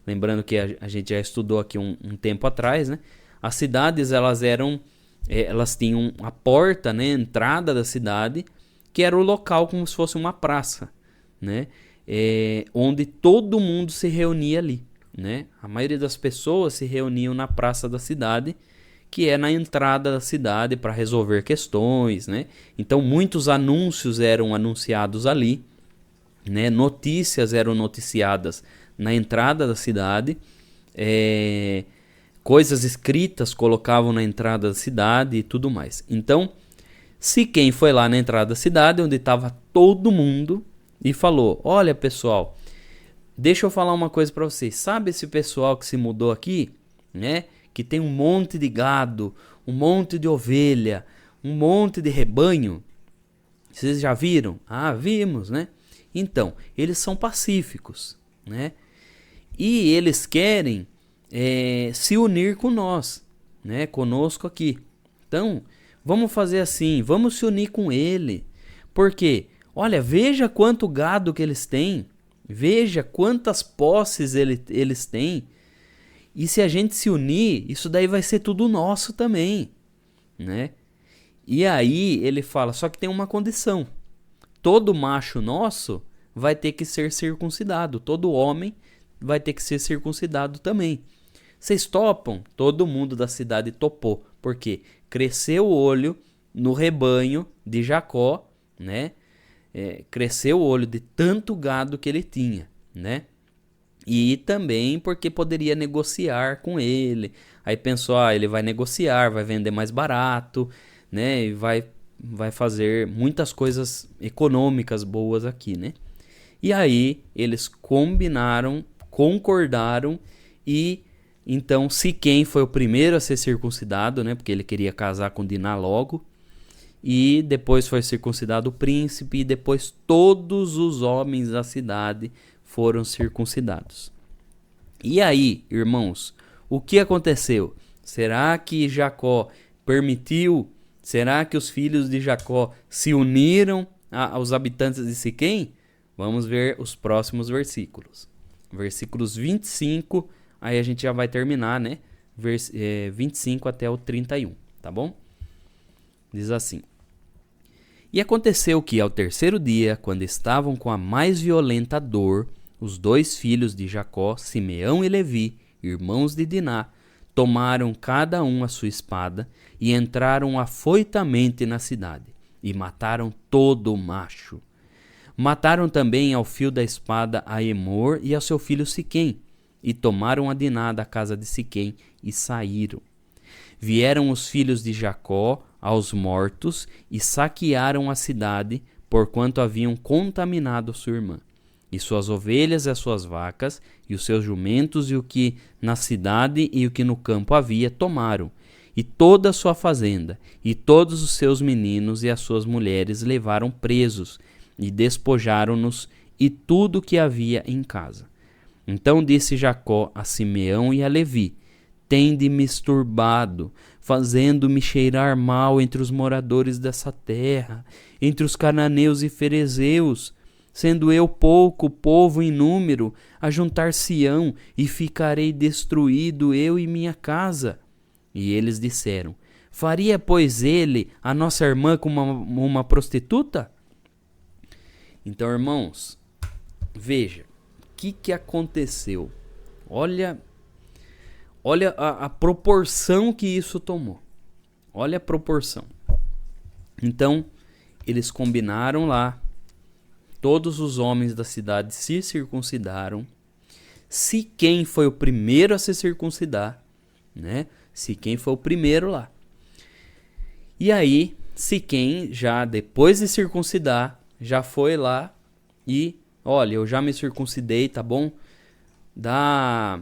Lembrando que a gente já estudou aqui um tempo atrás, né? As cidades, elas tinham a porta, né? A entrada da cidade, que era o local como se fosse uma praça, né? Onde todo mundo se reunia ali, né? A maioria das pessoas se reuniam na praça da cidade, que é na entrada da cidade para resolver questões, né? Então muitos anúncios eram anunciados ali, né? Notícias eram noticiadas na entrada da cidade, coisas escritas colocavam na entrada da cidade e tudo mais. Então, Siquém foi lá na entrada da cidade, onde estava todo mundo, e falou: olha, pessoal, deixa eu falar uma coisa para vocês. Sabe esse pessoal que se mudou aqui, né? Que tem um monte de gado, um monte de ovelha, um monte de rebanho? Vocês já viram? Ah, vimos, né? Então, eles são pacíficos, né? E eles querem se unir com nós, né? Conosco aqui. Então, vamos fazer assim, vamos se unir com ele. Porque, olha, veja quanto gado que eles têm, veja quantas posses eles têm. E se a gente se unir, isso daí vai ser tudo nosso também, né? E aí ele fala, só que tem uma condição. Todo macho nosso vai ter que ser circuncidado. Todo homem vai ter que ser circuncidado também. Vocês topam? Todo mundo da cidade topou. Porque cresceu o olho no rebanho de Jacó, né? Cresceu o olho de tanto gado que ele tinha, né? E também porque poderia negociar com ele. Aí pensou, ele vai negociar, vai vender mais barato, né? E vai fazer muitas coisas econômicas boas aqui, né? E aí eles combinaram, concordaram, e então Siquém foi o primeiro a ser circuncidado, né? Porque ele queria casar com Diná logo. e depois foi circuncidado o príncipe, e depois todos os homens da cidade foram circuncidados. E aí, irmãos, o que aconteceu? Será que Jacó permitiu? Será que os filhos de Jacó se uniram aos habitantes de Siquém? Vamos ver os próximos versículos. Versículos 25, aí a gente já vai terminar, né? 25 até o 31, tá bom? Diz assim: E aconteceu que ao terceiro dia, quando estavam com a mais violenta dor, os dois filhos de Jacó, Simeão e Levi, irmãos de Diná, tomaram cada um a sua espada e entraram afoitamente na cidade e mataram todo o macho. Mataram também ao fio da espada a Emor e ao seu filho Siquém, e tomaram a Diná da casa de Siquém e saíram. Vieram os filhos de Jacó aos mortos e saquearam a cidade, porquanto haviam contaminado sua irmã. E suas ovelhas e as suas vacas, e os seus jumentos, e o que na cidade e o que no campo havia, tomaram. E toda a sua fazenda, e todos os seus meninos e as suas mulheres levaram presos, e despojaram-nos, e tudo o que havia em casa. Então disse Jacó a Simeão e a Levi: Tende-me turbado, fazendo-me cheirar mal entre os moradores dessa terra, entre os cananeus e ferezeus, sendo eu pouco povo em número, ajuntar-se-ão, e ficarei destruído eu e minha casa. E eles disseram: Faria, pois, ele a nossa irmã como uma prostituta? Então, irmãos, veja, o que aconteceu? Olha a proporção que isso tomou. Olha a proporção. Então, eles combinaram lá. Todos os homens da cidade se circuncidaram. Siquém foi o primeiro a se circuncidar, né? Siquém foi o primeiro lá. E aí, Siquém, já depois de circuncidar, já foi lá e, olha, eu já me circuncidei, tá bom? Dá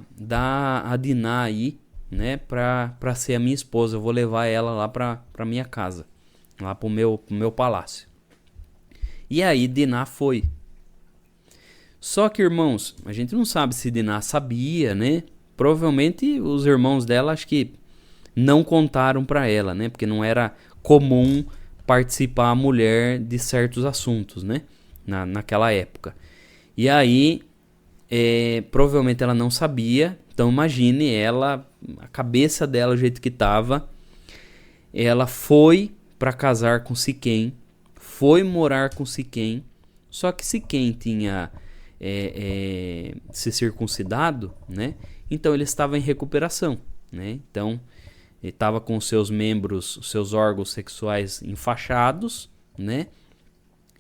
a Diná aí, né, pra ser a minha esposa. Eu vou levar ela lá pra minha casa, lá pro meu palácio. E aí Diná foi. Só que, irmãos, a gente não sabe se Diná sabia, né? Provavelmente os irmãos dela, acho que não contaram pra ela, né? Porque não era comum participar a mulher de certos assuntos, né? Naquela época. E aí, provavelmente ela não sabia. Então imagine ela, a cabeça dela, o jeito que tava. Ela foi para casar com Siquém, foi morar com Siquém. Só que Siquém tinha se circuncidado, né? Então ele estava em recuperação, né? Então ele estava com os seus membros, os seus órgãos sexuais enfaixados, né?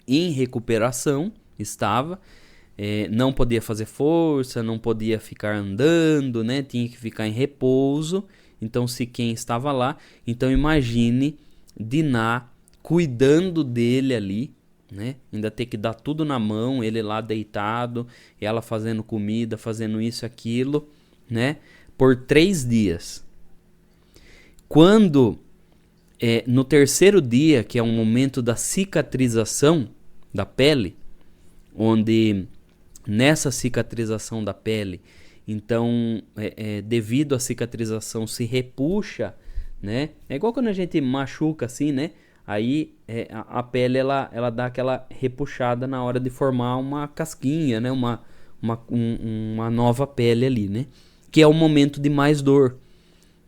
Em recuperação estava. Não podia fazer força, não podia ficar andando, né? Tinha que ficar em repouso. Então Siquém estava lá. Então imagine Diná cuidando dele ali, né? Ainda ter que dar tudo na mão, ele lá deitado, ela fazendo comida, fazendo isso e aquilo, né? Por 3 dias. Quando no terceiro dia, que é um momento da cicatrização da pele, onde nessa cicatrização da pele, então devido à cicatrização se repuxa, né? É igual quando a gente machuca assim, né? Aí a pele ela dá aquela repuxada na hora de formar uma casquinha, né? Uma nova pele ali, né? Que é o momento de mais dor,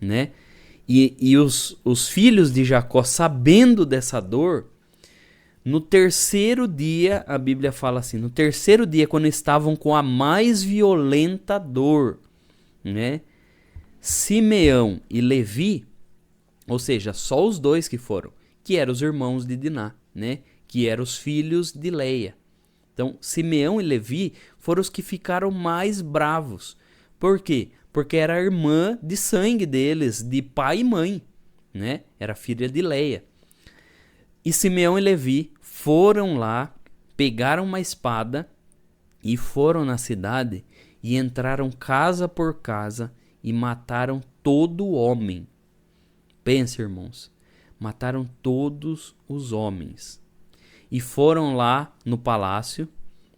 né? E os filhos de Jacó, sabendo dessa dor, no terceiro dia, a Bíblia fala assim, no terceiro dia, quando estavam com a mais violenta dor, né? Simeão e Levi, ou seja, só os dois que foram, que eram os irmãos de Diná, né? Que eram os filhos de Leia. Então, Simeão e Levi foram os que ficaram mais bravos. Por quê? Porque era a irmã de sangue deles, de pai e mãe, né? Era filha de Leia. E Simeão e Levi foram lá, pegaram uma espada e foram na cidade e entraram casa por casa e mataram todo homem. Pensa, irmãos. Mataram todos os homens. E foram lá no palácio,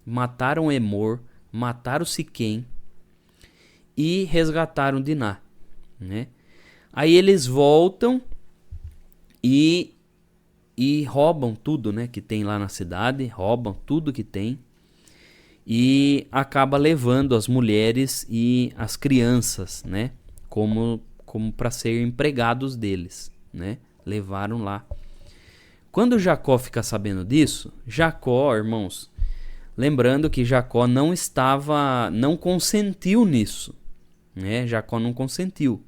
mataram Emor, mataram Siquém e resgataram Diná, né? Aí eles voltam e roubam tudo, né, que tem lá na cidade, roubam tudo que tem e acaba levando as mulheres e as crianças, né, como para ser empregados deles, né? Levaram lá. Quando Jacó fica sabendo disso, Jacó, irmãos, lembrando que Jacó não consentiu nisso, né? Jacó não consentiu.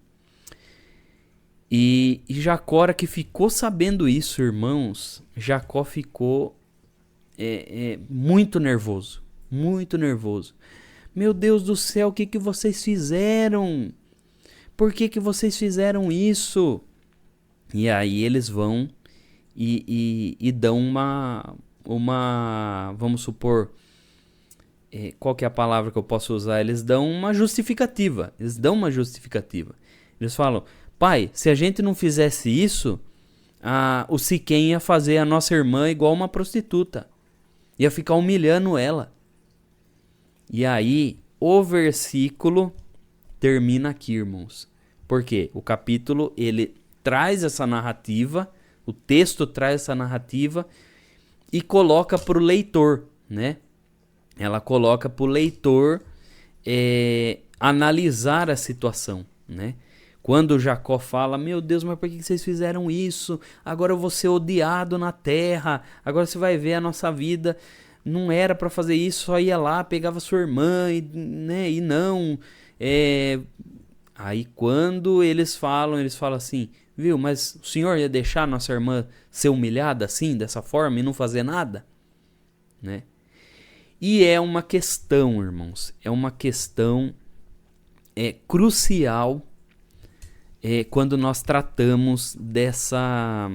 E Jacó, hora que ficou sabendo isso, irmãos, Jacó ficou muito nervoso, muito nervoso. Meu Deus do céu, o que vocês fizeram? Por que vocês fizeram isso? E aí eles vão e dão uma, vamos supor, qual que é a palavra que eu posso usar? Eles dão uma justificativa. Eles falam, pai, se a gente não fizesse isso, o Siquém ia fazer a nossa irmã igual uma prostituta. Ia ficar humilhando ela. E aí, o versículo termina aqui, irmãos. Por quê? O capítulo, ele traz essa narrativa, o texto traz essa narrativa e coloca para o leitor, né? Ela coloca para o leitor analisar a situação, né? Quando Jacó fala, meu Deus, mas por que vocês fizeram isso? Agora eu vou ser odiado na terra, agora você vai ver a nossa vida, não era para fazer isso, só ia lá, pegava sua irmã, e não. Aí quando eles falam assim, viu, mas o senhor ia deixar nossa irmã ser humilhada assim, dessa forma, e não fazer nada? Né? E é uma questão, irmãos, é uma questão crucial quando nós tratamos dessa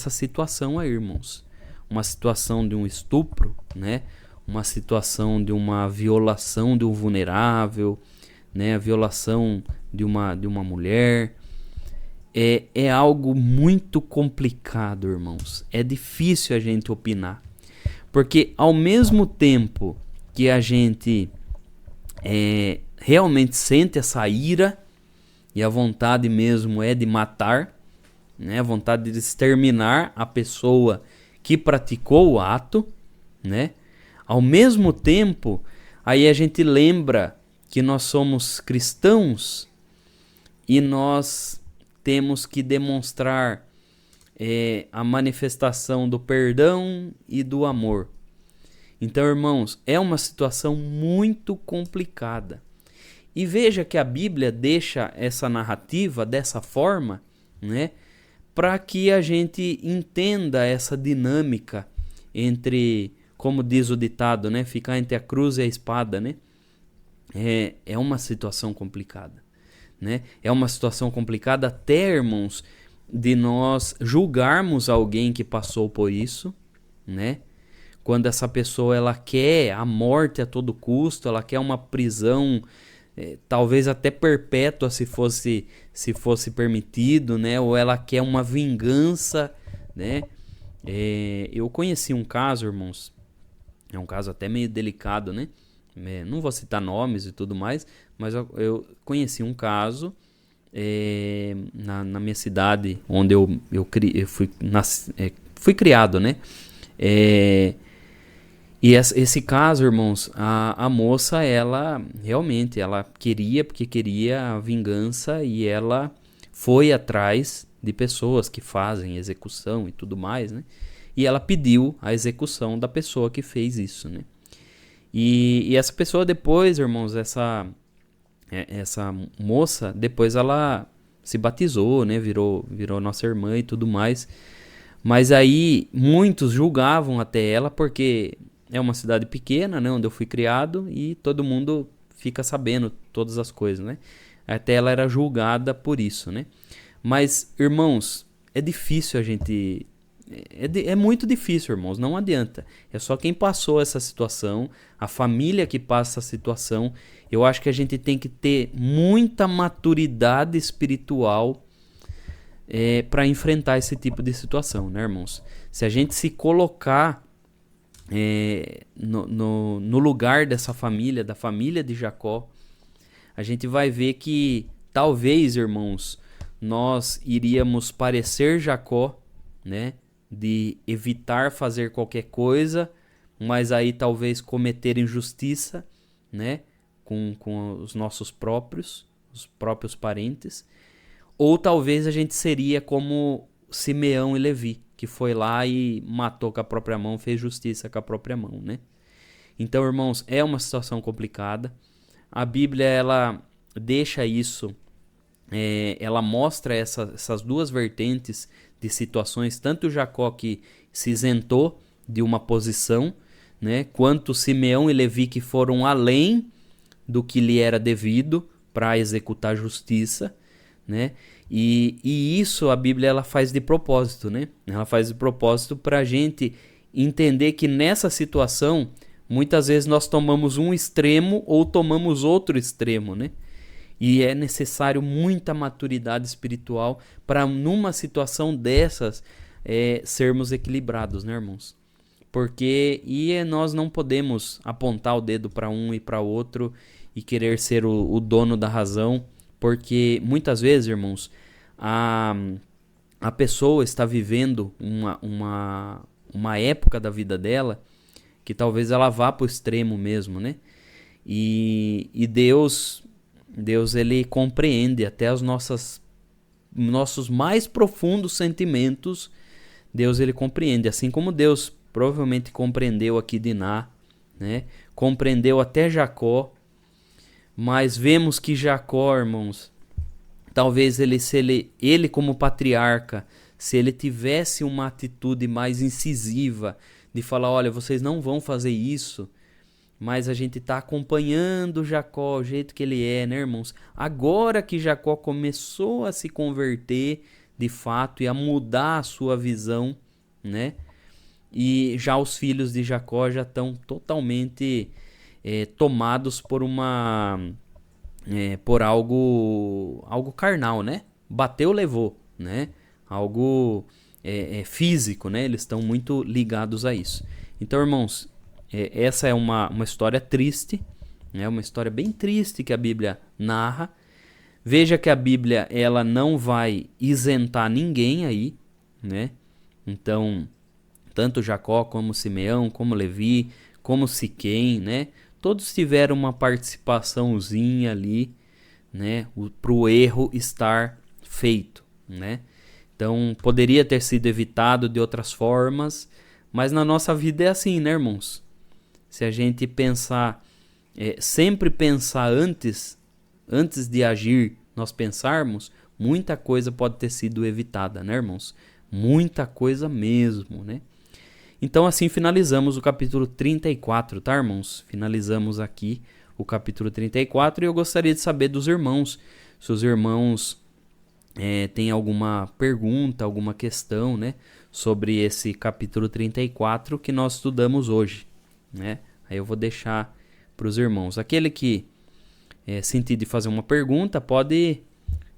situação aí, irmãos. Uma situação de um estupro, né? Uma situação de uma violação de um vulnerável, né? A violação de uma mulher. É algo muito complicado, irmãos. É difícil a gente opinar. Porque ao mesmo tempo que a gente realmente sente essa ira, e a vontade mesmo é de matar, né? A vontade de exterminar a pessoa que praticou o ato, né? Ao mesmo tempo, aí a gente lembra que nós somos cristãos e nós temos que demonstrar a manifestação do perdão e do amor. Então, irmãos, é uma situação muito complicada. E veja que a Bíblia deixa essa narrativa dessa forma, né, para que a gente entenda essa dinâmica entre, como diz o ditado, né, ficar entre a cruz e a espada, né? É uma situação complicada, né? É uma situação complicada até, irmãos, de nós julgarmos alguém que passou por isso, né? Quando essa pessoa ela quer a morte a todo custo, ela quer uma prisão talvez até perpétua se fosse permitido, né? Ou ela quer uma vingança, né? Eu conheci um caso, irmãos, é um caso até meio delicado, né? Não vou citar nomes e tudo mais, mas eu conheci um caso na minha cidade, onde eu fui criado, né? E esse caso, irmãos, a moça, ela realmente queria a vingança, e ela foi atrás de pessoas que fazem execução e tudo mais, né? E ela pediu a execução da pessoa que fez isso, né? E essa pessoa depois, irmãos, essa moça, depois ela se batizou, né? Virou nossa irmã e tudo mais. Mas aí muitos julgavam até ela, porque é uma cidade pequena, né, onde eu fui criado, e todo mundo fica sabendo todas as coisas, né? Até ela era julgada por isso, né? Mas, irmãos, é difícil a gente... É muito difícil, irmãos, não adianta. É só quem passou essa situação, a família que passa essa situação. Eu acho que a gente tem que ter muita maturidade espiritual para enfrentar esse tipo de situação, né, irmãos? Se a gente se colocar no lugar dessa família, da família de Jacó, a gente vai ver que talvez, irmãos, nós iríamos parecer Jacó, né? De evitar fazer qualquer coisa, mas aí talvez cometer injustiça, né? Com os nossos os próprios parentes. Ou talvez a gente seria como Simeão e Levi, que foi lá e matou com a própria mão, fez justiça com a própria mão, né? Então, irmãos, é uma situação complicada. A Bíblia, ela deixa isso, ela mostra essas duas vertentes de situações, tanto Jacó que se isentou de uma posição, né, quanto Simeão e Levi que foram além do que lhe era devido para executar justiça, né? E isso a Bíblia ela faz de propósito, né? Ela faz de propósito para a gente entender que nessa situação muitas vezes nós tomamos um extremo ou tomamos outro extremo, né? E é necessário muita maturidade espiritual para numa situação dessas sermos equilibrados, né, irmãos? Porque nós não podemos apontar o dedo para um e para outro e querer ser o dono da razão, porque muitas vezes, irmãos, a pessoa está vivendo uma época da vida dela que talvez ela vá para o extremo mesmo, né? E Deus ele compreende até os nossos mais profundos sentimentos. Deus ele compreende, assim como Deus provavelmente compreendeu aqui Diná, né? Compreendeu até Jacó, mas vemos que Jacó, irmãos, talvez ele como patriarca, se ele tivesse uma atitude mais incisiva de falar, olha, vocês não vão fazer isso, mas a gente está acompanhando Jacó, o jeito que ele é, né, irmãos? Agora que Jacó começou a se converter de fato e a mudar a sua visão, né? E já os filhos de Jacó já estão totalmente tomados por algo carnal, né? Bateu, levou, né? Algo físico, né? Eles estão muito ligados a isso. Então, irmãos, essa é uma história triste, né? Uma história bem triste que a Bíblia narra. Veja que a Bíblia ela não vai isentar ninguém aí, né? Então, tanto Jacó como Simeão, como Levi, como Siquém, né? Todos tiveram uma participaçãozinha ali, né? Para o erro estar feito, né? Então, poderia ter sido evitado de outras formas, mas na nossa vida é assim, né, irmãos? Se a gente pensar, sempre pensar antes de agir, nós pensarmos, muita coisa pode ter sido evitada, né, irmãos? Muita coisa mesmo, né? Então, assim finalizamos o capítulo 34, tá, irmãos? Finalizamos aqui o capítulo 34 e eu gostaria de saber dos irmãos, se os irmãos têm alguma pergunta, alguma questão, né, sobre esse capítulo 34 que nós estudamos hoje, né? Aí eu vou deixar para os irmãos. Aquele que sentir de fazer uma pergunta, pode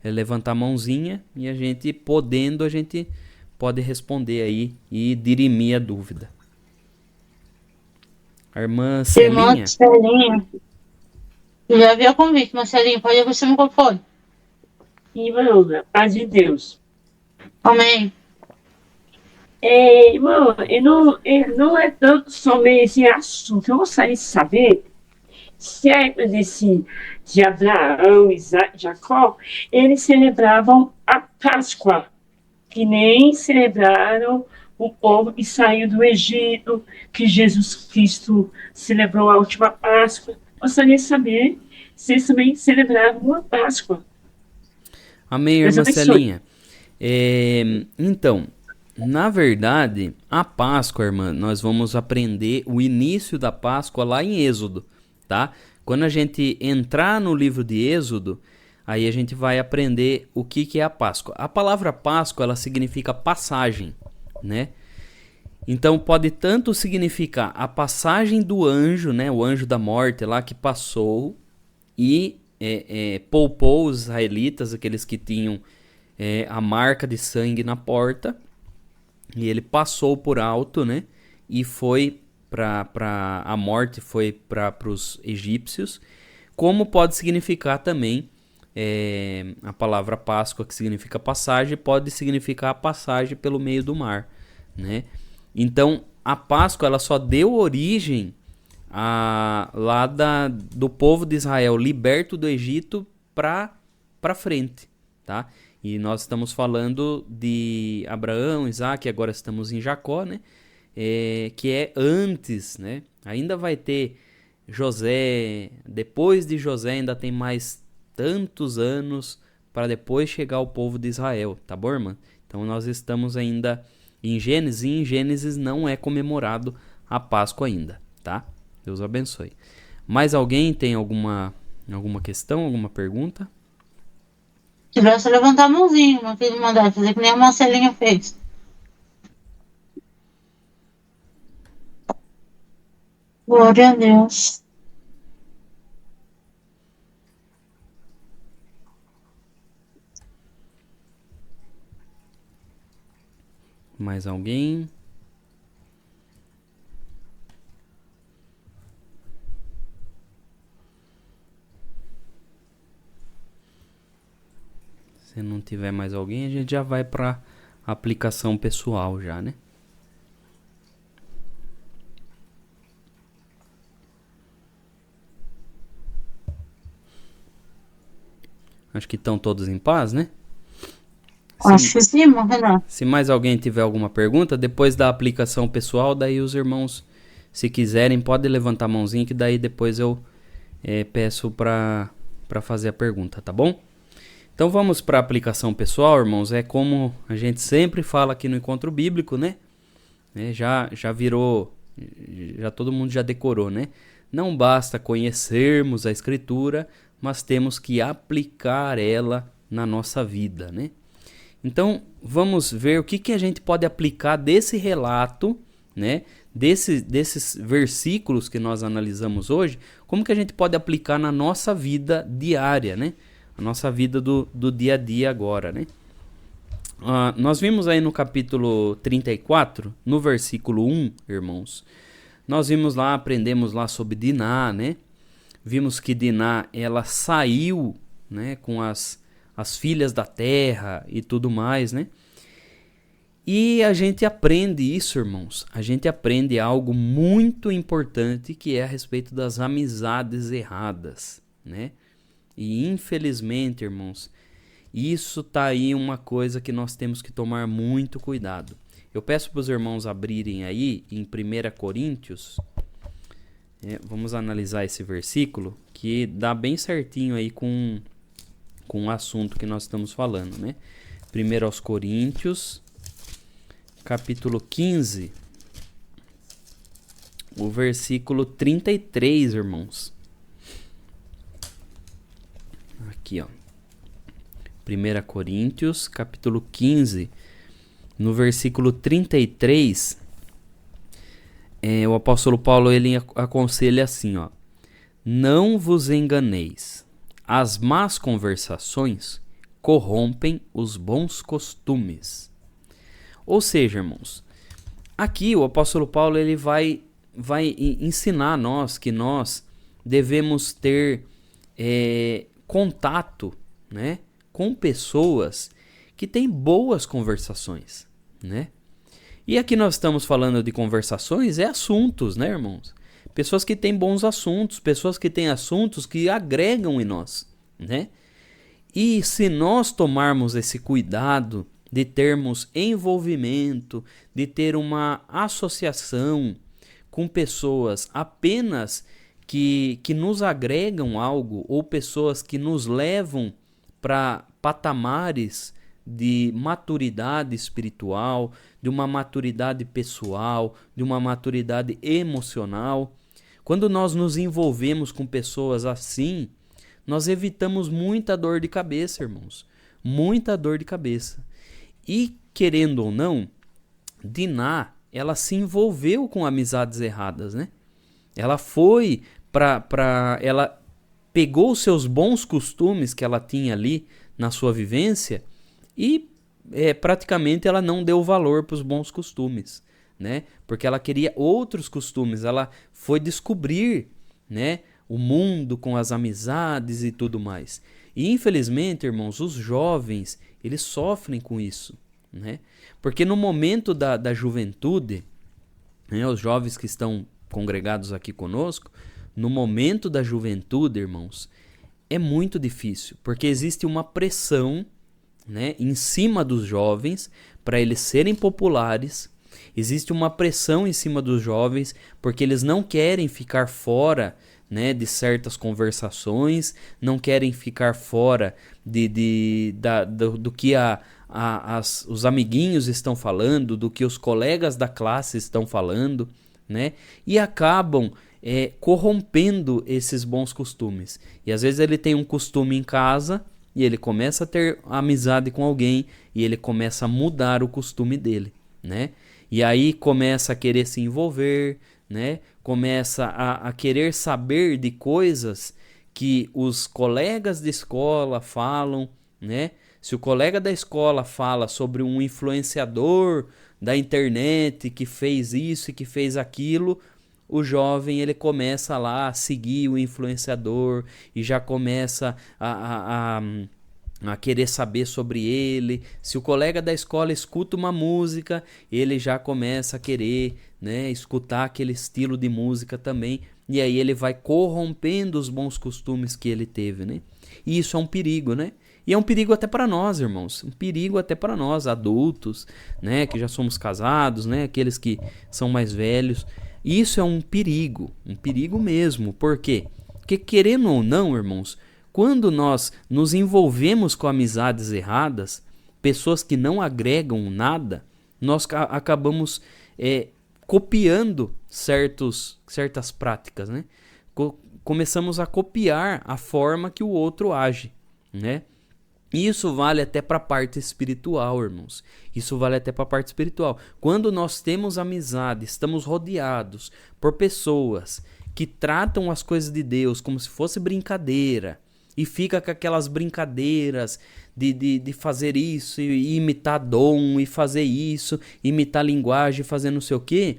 levantar a mãozinha e a gente pode responder aí e dirimir a dúvida. A irmã Celinha. Irmã Celinha, já vi o convite, Marcelinho, pode abrir seu microfone. Irmão, na paz de Deus. Amém. Irmão, não é tanto sobre esse assunto. Eu gostaria de saber se a época de Abraão, Isaac e Jacó, eles celebravam a Páscoa, que nem celebraram o povo que saiu do Egito, que Jesus Cristo celebrou a última Páscoa. Gostaria de saber se eles também celebravam a Páscoa. Amém, irmã Celinha. Então, na verdade, a Páscoa, irmã, nós vamos aprender o início da Páscoa lá em Êxodo, tá? Quando a gente entrar no livro de Êxodo, aí a gente vai aprender o que é a Páscoa. A palavra Páscoa, ela significa passagem, né? Então pode tanto significar a passagem do anjo, né? O anjo da morte lá que passou e poupou os israelitas, aqueles que tinham a marca de sangue na porta, e ele passou por alto, né? E foi a morte foi para os egípcios, como pode significar também a palavra Páscoa, que significa passagem, pode significar a passagem pelo meio do mar, né? Então a Páscoa ela só deu origem do povo de Israel liberto do Egito para frente, tá? E nós estamos falando de Abraão, Isaac, agora estamos em Jacó, né? Que é antes, né? Ainda vai ter José, depois de José ainda tem mais tantos anos para depois chegar o povo de Israel, tá bom, irmã? Então nós estamos ainda em Gênesis, e em Gênesis não é comemorado a Páscoa ainda, tá? Deus abençoe. Mais alguém tem alguma questão, alguma pergunta? Se tiver, só levantar a mãozinha, meu filho mandar fazer que nem a Marcelinha fez. Glória a Deus. Mais alguém? Se não tiver mais alguém, a gente já vai para aplicação pessoal já, né? Acho que estão todos em paz, né? Acho que sim, irmão Renato. Se mais alguém tiver alguma pergunta, depois da aplicação pessoal, daí os irmãos, se quiserem, podem levantar a mãozinha, que daí depois eu peço para fazer a pergunta, tá bom? Então vamos para a aplicação pessoal, irmãos. É como a gente sempre fala aqui no Encontro Bíblico, né? Já virou, já todo mundo já decorou, né? Não basta conhecermos a Escritura, mas temos que aplicar ela na nossa vida, né? Então, vamos ver o que a gente pode aplicar desse relato, né? Desses versículos que nós analisamos hoje, como que a gente pode aplicar na nossa vida diária, né? A nossa vida do dia a dia agora, né? Nós vimos aí no capítulo 34, no versículo 1, irmãos, nós vimos lá, aprendemos lá sobre Diná, né? Vimos que Diná, ela saiu, né, com as filhas da terra e tudo mais, né? E a gente aprende isso, irmãos. A gente aprende algo muito importante, que é a respeito das amizades erradas, né? E infelizmente, irmãos, isso tá aí uma coisa que nós temos que tomar muito cuidado. Eu peço para os irmãos abrirem aí em 1 Coríntios. Vamos analisar esse versículo, que dá bem certinho aí com o assunto que nós estamos falando, né? 1 Coríntios, capítulo 15, o versículo 33, irmãos. Aqui, ó. 1 Coríntios, capítulo 15, no versículo 33, o apóstolo Paulo ele aconselha assim, ó: não vos enganeis, as más conversações corrompem os bons costumes. Ou seja, irmãos, aqui o apóstolo Paulo ele vai ensinar a nós que nós devemos ter contato, né, com pessoas que têm boas conversações, né? E aqui nós estamos falando de conversações, assuntos, né, irmãos? Pessoas que têm bons assuntos, pessoas que têm assuntos que agregam em nós, né? E se nós tomarmos esse cuidado de termos envolvimento, de ter uma associação com pessoas apenas que nos agregam algo, ou pessoas que nos levam para patamares de maturidade espiritual, de uma maturidade pessoal, de uma maturidade emocional. Quando nós nos envolvemos com pessoas assim, nós evitamos muita dor de cabeça, irmãos. Muita dor de cabeça. E, querendo ou não, Diná, ela se envolveu com amizades erradas, né? Ela foi ela pegou os seus bons costumes que ela tinha ali na sua vivência E praticamente ela não deu valor para os bons costumes, né? Porque ela queria outros costumes, ela foi descobrir, né, o mundo com as amizades e tudo mais. E infelizmente, irmãos, os jovens, eles sofrem com isso, né? Porque no momento da juventude, né, os jovens que estão congregados aqui conosco, no momento da juventude, irmãos, é muito difícil, porque existe uma pressão, né, em cima dos jovens para eles serem populares. Existe uma pressão em cima dos jovens porque eles não querem ficar fora, né, de certas conversações, não querem ficar fora do que os amiguinhos estão falando, do que os colegas da classe estão falando, né, e acabam corrompendo esses bons costumes. E às vezes ele tem um costume em casa e ele começa a ter amizade com alguém e ele começa a mudar o costume dele, né? E aí começa a querer se envolver, né? Começa a querer saber de coisas que os colegas de escola falam, né? Se o colega da escola fala sobre um influenciador da internet que fez isso e que fez aquilo, o jovem ele começa lá a seguir o influenciador e já começa a querer saber sobre ele. Se o colega da escola escuta uma música, ele já começa a querer, né, escutar aquele estilo de música também. E aí ele vai corrompendo os bons costumes que ele teve, né? E isso é um perigo, né? E é um perigo até para nós, irmãos. Um perigo até para nós, adultos, né, que já somos casados, né, aqueles que são mais velhos. Isso é um perigo mesmo. Por quê? Porque querendo ou não, irmãos, quando nós nos envolvemos com amizades erradas, pessoas que não agregam nada, nós acabamos copiando certas práticas, né? Começamos a copiar a forma que o outro age, né? E isso vale até para a parte espiritual, irmãos. Isso vale até para a parte espiritual. Quando nós temos amizade, estamos rodeados por pessoas que tratam as coisas de Deus como se fosse brincadeira, e fica com aquelas brincadeiras de fazer isso, e imitar dom, e fazer isso, imitar linguagem, fazer não sei o quê,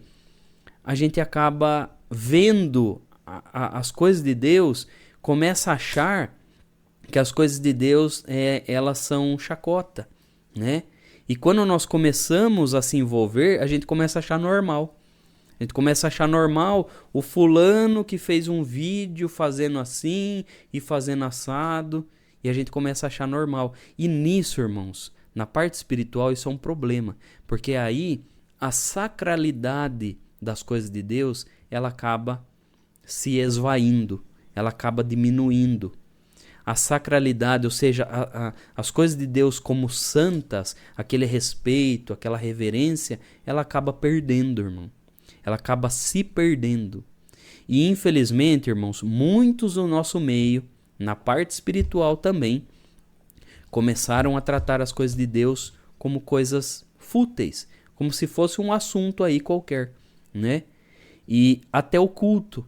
a gente acaba vendo as coisas de Deus, começa a achar que as coisas de Deus elas são chacota, né? E quando nós começamos a se envolver, a gente começa a achar normal. A gente começa a achar normal o fulano que fez um vídeo fazendo assim e fazendo assado, e a gente começa a achar normal. E nisso, irmãos, na parte espiritual isso é um problema, porque aí a sacralidade das coisas de Deus, ela acaba se esvaindo, ela acaba diminuindo. A sacralidade, ou seja, as coisas de Deus como santas, aquele respeito, aquela reverência, ela acaba perdendo, irmão. Ela acaba se perdendo. E infelizmente, irmãos, muitos do nosso meio, na parte espiritual também, começaram a tratar as coisas de Deus como coisas fúteis, como se fosse um assunto aí qualquer, né? E até o culto.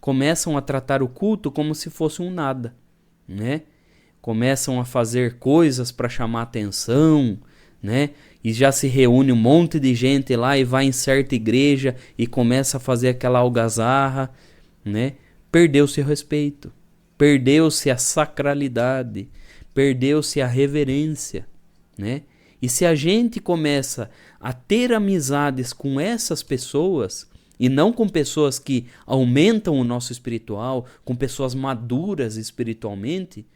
Começam a tratar o culto como se fosse um nada, né? Começam a fazer coisas para chamar atenção, né? E já se reúne um monte de gente lá e vai em certa igreja e começa a fazer aquela algazarra, né? Perdeu-se o respeito, perdeu-se a sacralidade, perdeu-se a reverência, né? E se a gente começa a ter amizades com essas pessoas, e não com pessoas que aumentam o nosso espiritual, com pessoas maduras espiritualmente,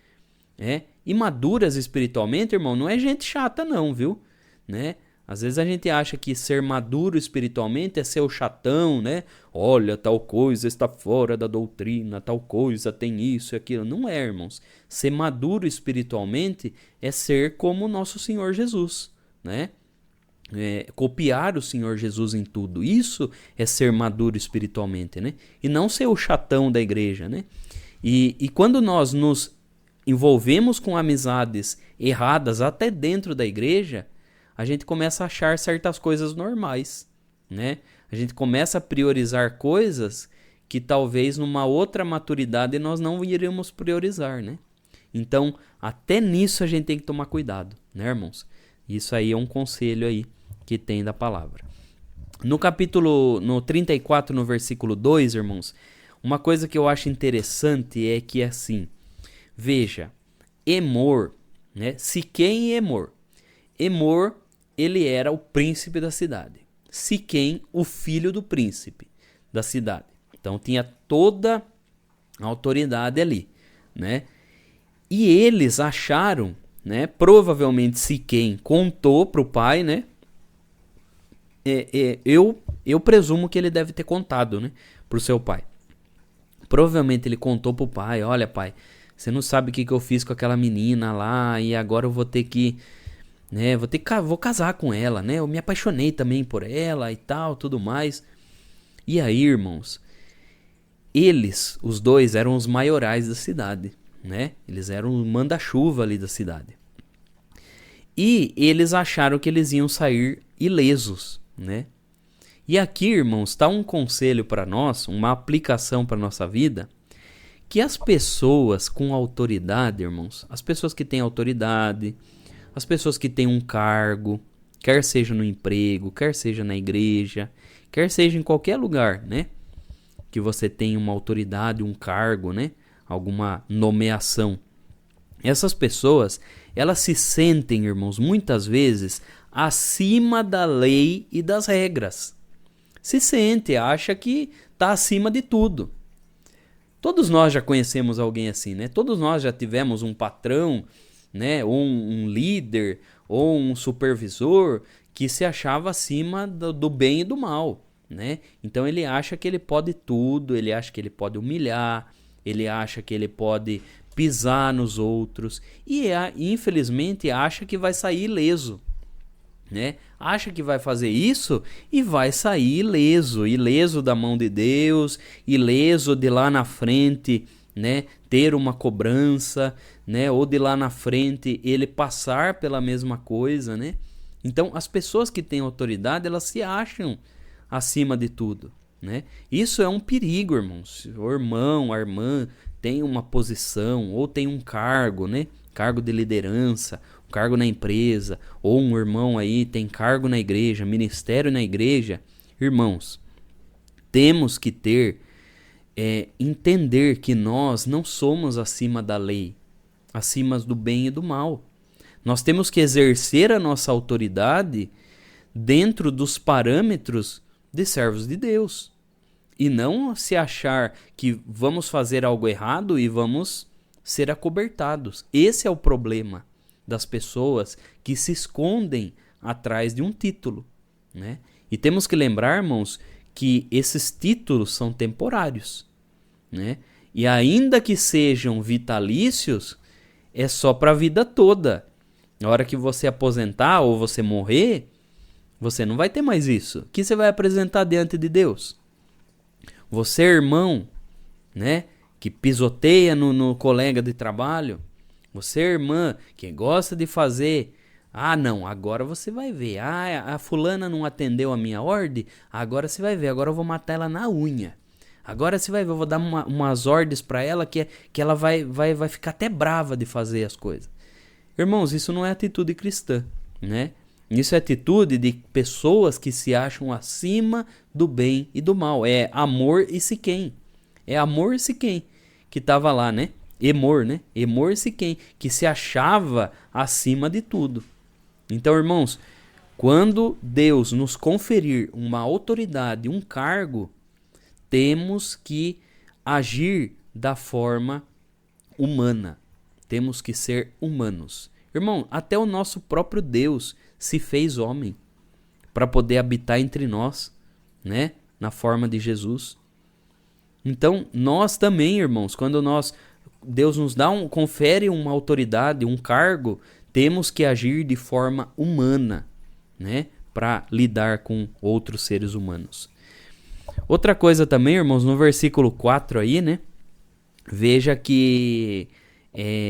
e maduras espiritualmente, irmão, não é gente chata não, viu? Né? Às vezes a gente acha que ser maduro espiritualmente é ser o chatão, né? Olha, tal coisa está fora da doutrina, tal coisa tem isso e aquilo. Não é, irmãos. Ser maduro espiritualmente é ser como o nosso Senhor Jesus, né? Copiar o Senhor Jesus em tudo. Isso é ser maduro espiritualmente, né? E não ser o chatão da igreja, né? E quando nós nos envolvemos com amizades erradas até dentro da igreja, a gente começa a achar certas coisas normais, né? A gente começa a priorizar coisas que talvez numa outra maturidade nós não iríamos priorizar, né? Então, até nisso a gente tem que tomar cuidado, né, irmãos? Isso aí é um conselho aí que tem da palavra. No 34, no versículo 2, irmãos, uma coisa que eu acho interessante é que assim, veja, Emor, né? Siquém e Emor. Emor, ele era o príncipe da cidade. Siquém, o filho do príncipe da cidade. Então tinha toda a autoridade ali, né? E eles acharam, né? Provavelmente Siquém contou para o pai, né? Eu presumo que ele deve ter contado, né? Pro seu pai. Provavelmente ele contou pro pai: olha, pai, você não sabe o que eu fiz com aquela menina lá e agora eu vou ter que, né? Vou casar com ela, né? Eu me apaixonei também por ela e tal, tudo mais. E aí, irmãos, eles, os dois, eram os maiorais da cidade, né? Eles eram o manda-chuva ali da cidade. E eles acharam que eles iam sair ilesos, né? E aqui, irmãos, está um conselho para nós, uma aplicação para nossa vida, que as pessoas com autoridade, irmãos, as pessoas que têm autoridade, as pessoas que têm um cargo, quer seja no emprego, quer seja na igreja, quer seja em qualquer lugar, né? Que você tem uma autoridade, um cargo, né? Alguma nomeação. Essas pessoas, elas se sentem, irmãos, muitas vezes acima da lei e das regras. Se sente, acha que está acima de tudo. Todos nós já conhecemos alguém assim, né? Todos nós já tivemos um patrão, né? Ou um líder, ou um supervisor que se achava acima do bem e do mal, né? Então ele acha que ele pode tudo, ele acha que ele pode humilhar, ele acha que ele pode pisar nos outros e infelizmente acha que vai sair ileso, né? Acha que vai fazer isso e vai sair ileso da mão de Deus, ileso de lá na frente, né? Ter uma cobrança, né? Ou de lá na frente ele passar pela mesma coisa, né? Então as pessoas que têm autoridade, elas se acham acima de tudo, né? Isso é um perigo, irmãos. O irmão, a irmã tem uma posição ou tem um cargo, né? Cargo de liderança, um cargo na empresa, ou um irmão aí tem cargo na igreja, ministério na igreja. Irmãos, temos que entender que nós não somos acima da lei, acima do bem e do mal. Nós temos que exercer a nossa autoridade dentro dos parâmetros de servos de Deus. E não se achar que vamos fazer algo errado e vamos ser acobertados. Esse é o problema das pessoas que se escondem atrás de um título, né? E temos que lembrar, irmãos, que esses títulos são temporários, né? E ainda que sejam vitalícios, é só para a vida toda. Na hora que você aposentar ou você morrer, você não vai ter mais isso. O que você vai apresentar diante de Deus? Você, irmão, né, que pisoteia no colega de trabalho. Você, irmã, que gosta de fazer... Ah, não, agora você vai ver. Ah, a fulana não atendeu a minha ordem. Agora você vai ver, agora eu vou matar ela na unha. Agora você vai ver, eu vou dar umas ordens para ela que ela vai ficar até brava de fazer as coisas. Irmãos, isso não é atitude cristã, né? Isso é atitude de pessoas que se acham acima do bem e do mal. É Amor e Siquém. É Amor e Siquém que estava lá, né? Emor, né? Emor e Siquém, que se achava acima de tudo. Então, irmãos, quando Deus nos conferir uma autoridade, um cargo, temos que agir da forma humana. Temos que ser humanos. Irmão, até o nosso próprio Deus se fez homem para poder habitar entre nós, né? Na forma de Jesus. Então, nós também, irmãos, quando Deus nos confere uma autoridade, um cargo, temos que agir de forma humana, né? Para lidar com outros seres humanos. Outra coisa também, irmãos, no versículo 4 aí, né? Veja que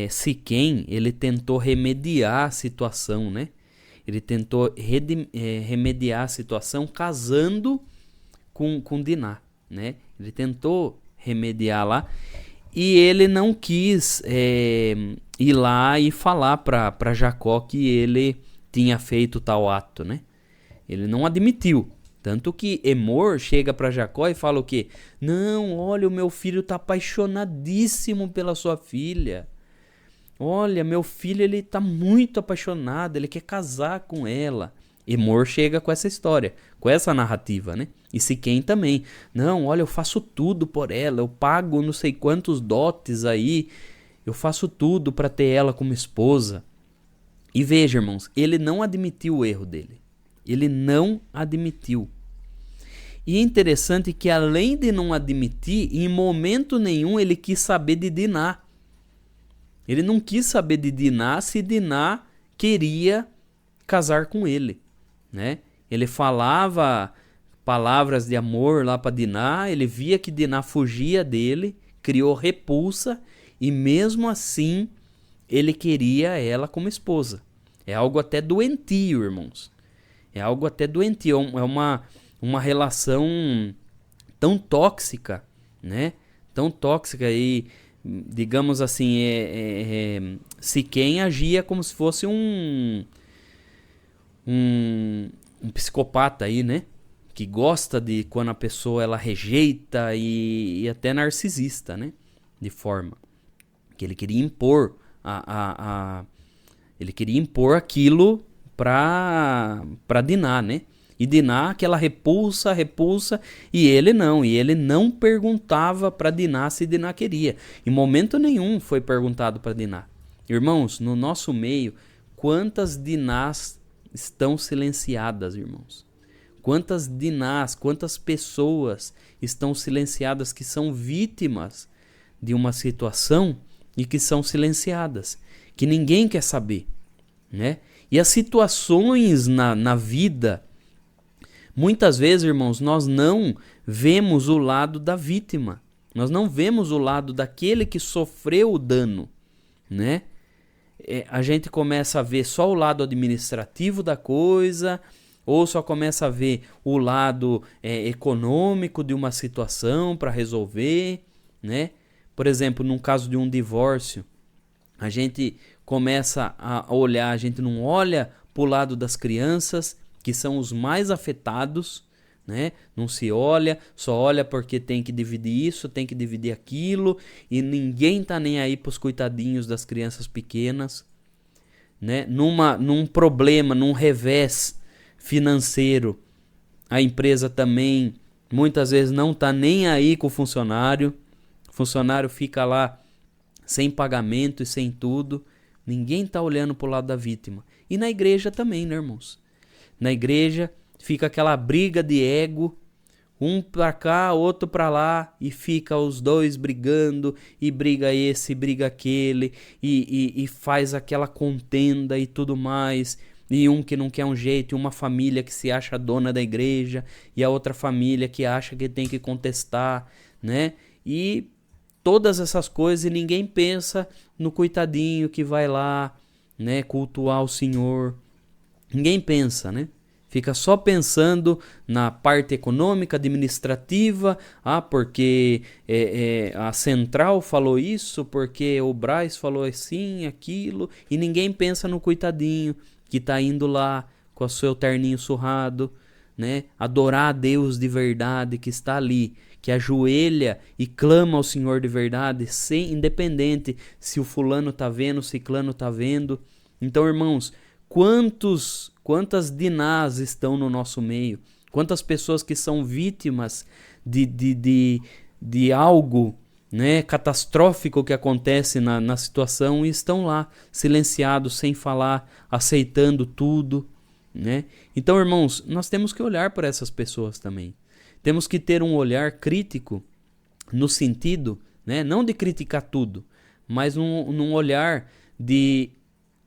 Siquém, ele tentou remediar a situação, né? Ele tentou remediar a situação casando com Diná, né? Ele tentou remediar lá. E ele não quis ir lá e falar para Jacó que ele tinha feito tal ato, né? Ele não admitiu. Tanto que Emor chega para Jacó e fala o quê? Não, olha, o meu filho está apaixonadíssimo pela sua filha. Olha, meu filho, ele está muito apaixonado, ele quer casar com ela. Emor chega com essa história, com essa narrativa, né? E Siquém também. Não, olha, eu faço tudo por ela, eu pago não sei quantos dotes aí, eu faço tudo para ter ela como esposa. E veja, irmãos, ele não admitiu o erro dele. Ele não admitiu. E é interessante que além de não admitir, em momento nenhum ele quis saber de Diná. Ele não quis saber de Diná se Diná queria casar com ele, né? Ele falava palavras de amor lá para Diná, ele via que Diná fugia dele, criou repulsa e mesmo assim ele queria ela como esposa. É algo até doentio, irmãos. É algo até doentio, é uma relação tão tóxica, né? Tão tóxica e, digamos assim, Siquém agia como se fosse um psicopata aí, né? Que gosta de quando a pessoa ela rejeita e até narcisista, né? De forma que ele queria impor ele queria impor aquilo para Diná, né? E Diná, aquela repulsa, e ele não perguntava para Diná se Diná queria. Em momento nenhum foi perguntado para Diná. Irmãos, no nosso meio, quantas Dinás estão silenciadas, irmãos? Quantas Dinás, quantas pessoas estão silenciadas que são vítimas de uma situação e que são silenciadas, que ninguém quer saber, né? E as situações na vida, muitas vezes, irmãos, nós não vemos o lado da vítima. Nós não vemos o lado daquele que sofreu o dano, né? A gente começa a ver só o lado administrativo da coisa, ou só começa a ver o lado econômico de uma situação para resolver, né? Por exemplo, num caso de um divórcio, a gente começa a olhar, a gente não olha para o lado das crianças, que são os mais afetados, né? Não se olha, só olha porque tem que dividir isso, tem que dividir aquilo, e ninguém tá nem aí para os coitadinhos das crianças pequenas, né? Num problema, num revés financeiro, a empresa também muitas vezes não tá nem aí com o funcionário fica lá sem pagamento e sem tudo, ninguém tá olhando para o lado da vítima. E na igreja também, né, irmãos? Na igreja fica aquela briga de ego, um pra cá, outro pra lá, e fica os dois brigando, e briga esse, briga aquele, e faz aquela contenda e tudo mais, e um que não quer um jeito, e uma família que se acha dona da igreja, e a outra família que acha que tem que contestar, né? E todas essas coisas, e ninguém pensa no coitadinho que vai lá, né, cultuar o Senhor. Ninguém pensa, né? Fica só pensando na parte econômica, administrativa, porque a central falou isso, porque o Braz falou assim, aquilo, e ninguém pensa no coitadinho que está indo lá com o seu terninho surrado, né? Adorar a Deus de verdade, que está ali, que ajoelha e clama ao Senhor de verdade, independente se o fulano está vendo, o ciclano está vendo. Então, irmãos, quantas Dinás estão no nosso meio? Quantas pessoas que são vítimas de algo, né, catastrófico que acontece na situação e estão lá, silenciados, sem falar, aceitando tudo, né? Então, irmãos, nós temos que olhar para essas pessoas também. Temos que ter um olhar crítico no sentido, né, não de criticar tudo, mas num olhar de...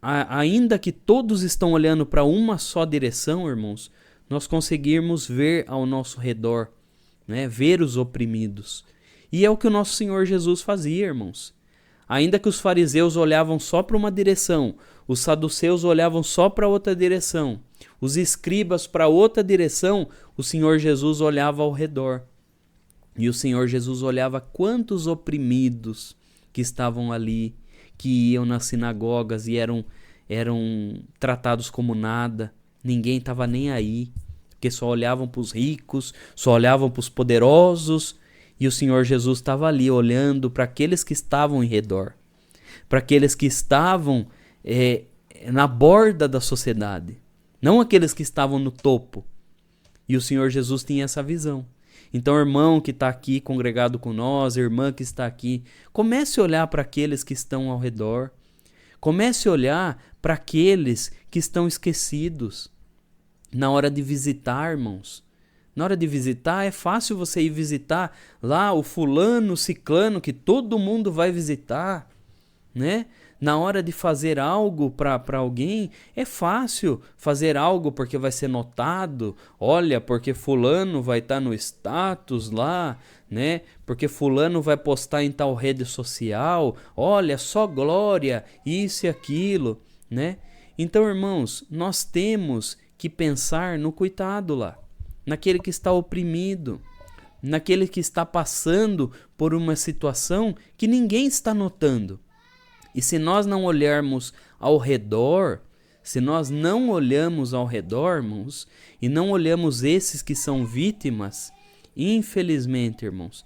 Ainda que todos estão olhando para uma só direção, irmãos, nós conseguirmos ver ao nosso redor, né? Ver os oprimidos. E é o que o nosso Senhor Jesus fazia, irmãos. Ainda que os fariseus olhavam só para uma direção, os saduceus olhavam só para outra direção, os escribas para outra direção, o Senhor Jesus olhava ao redor. E o Senhor Jesus olhava quantos oprimidos, que estavam ali, que iam nas sinagogas e eram tratados como nada. Ninguém estava nem aí, porque só olhavam para os ricos, só olhavam para os poderosos, e o Senhor Jesus estava ali olhando para aqueles que estavam em redor, para aqueles que estavam na borda da sociedade, não aqueles que estavam no topo. E o Senhor Jesus tinha essa visão. Então, irmão que está aqui congregado com nós, irmã que está aqui, comece a olhar para aqueles que estão ao redor. Comece a olhar para aqueles que estão esquecidos. Na hora de visitar, irmãos. Na hora de visitar, é fácil você ir visitar lá o fulano, o ciclano, que todo mundo vai visitar, né? Na hora de fazer algo para alguém, é fácil fazer algo porque vai ser notado. Olha, porque fulano vai estar no status lá, né? Porque fulano vai postar em tal rede social. Olha, só glória, isso e aquilo, né? Então, irmãos, nós temos que pensar no coitado lá, naquele que está oprimido, naquele que está passando por uma situação que ninguém está notando. E se nós não olharmos ao redor, irmãos, e não olhamos esses que são vítimas, infelizmente, irmãos,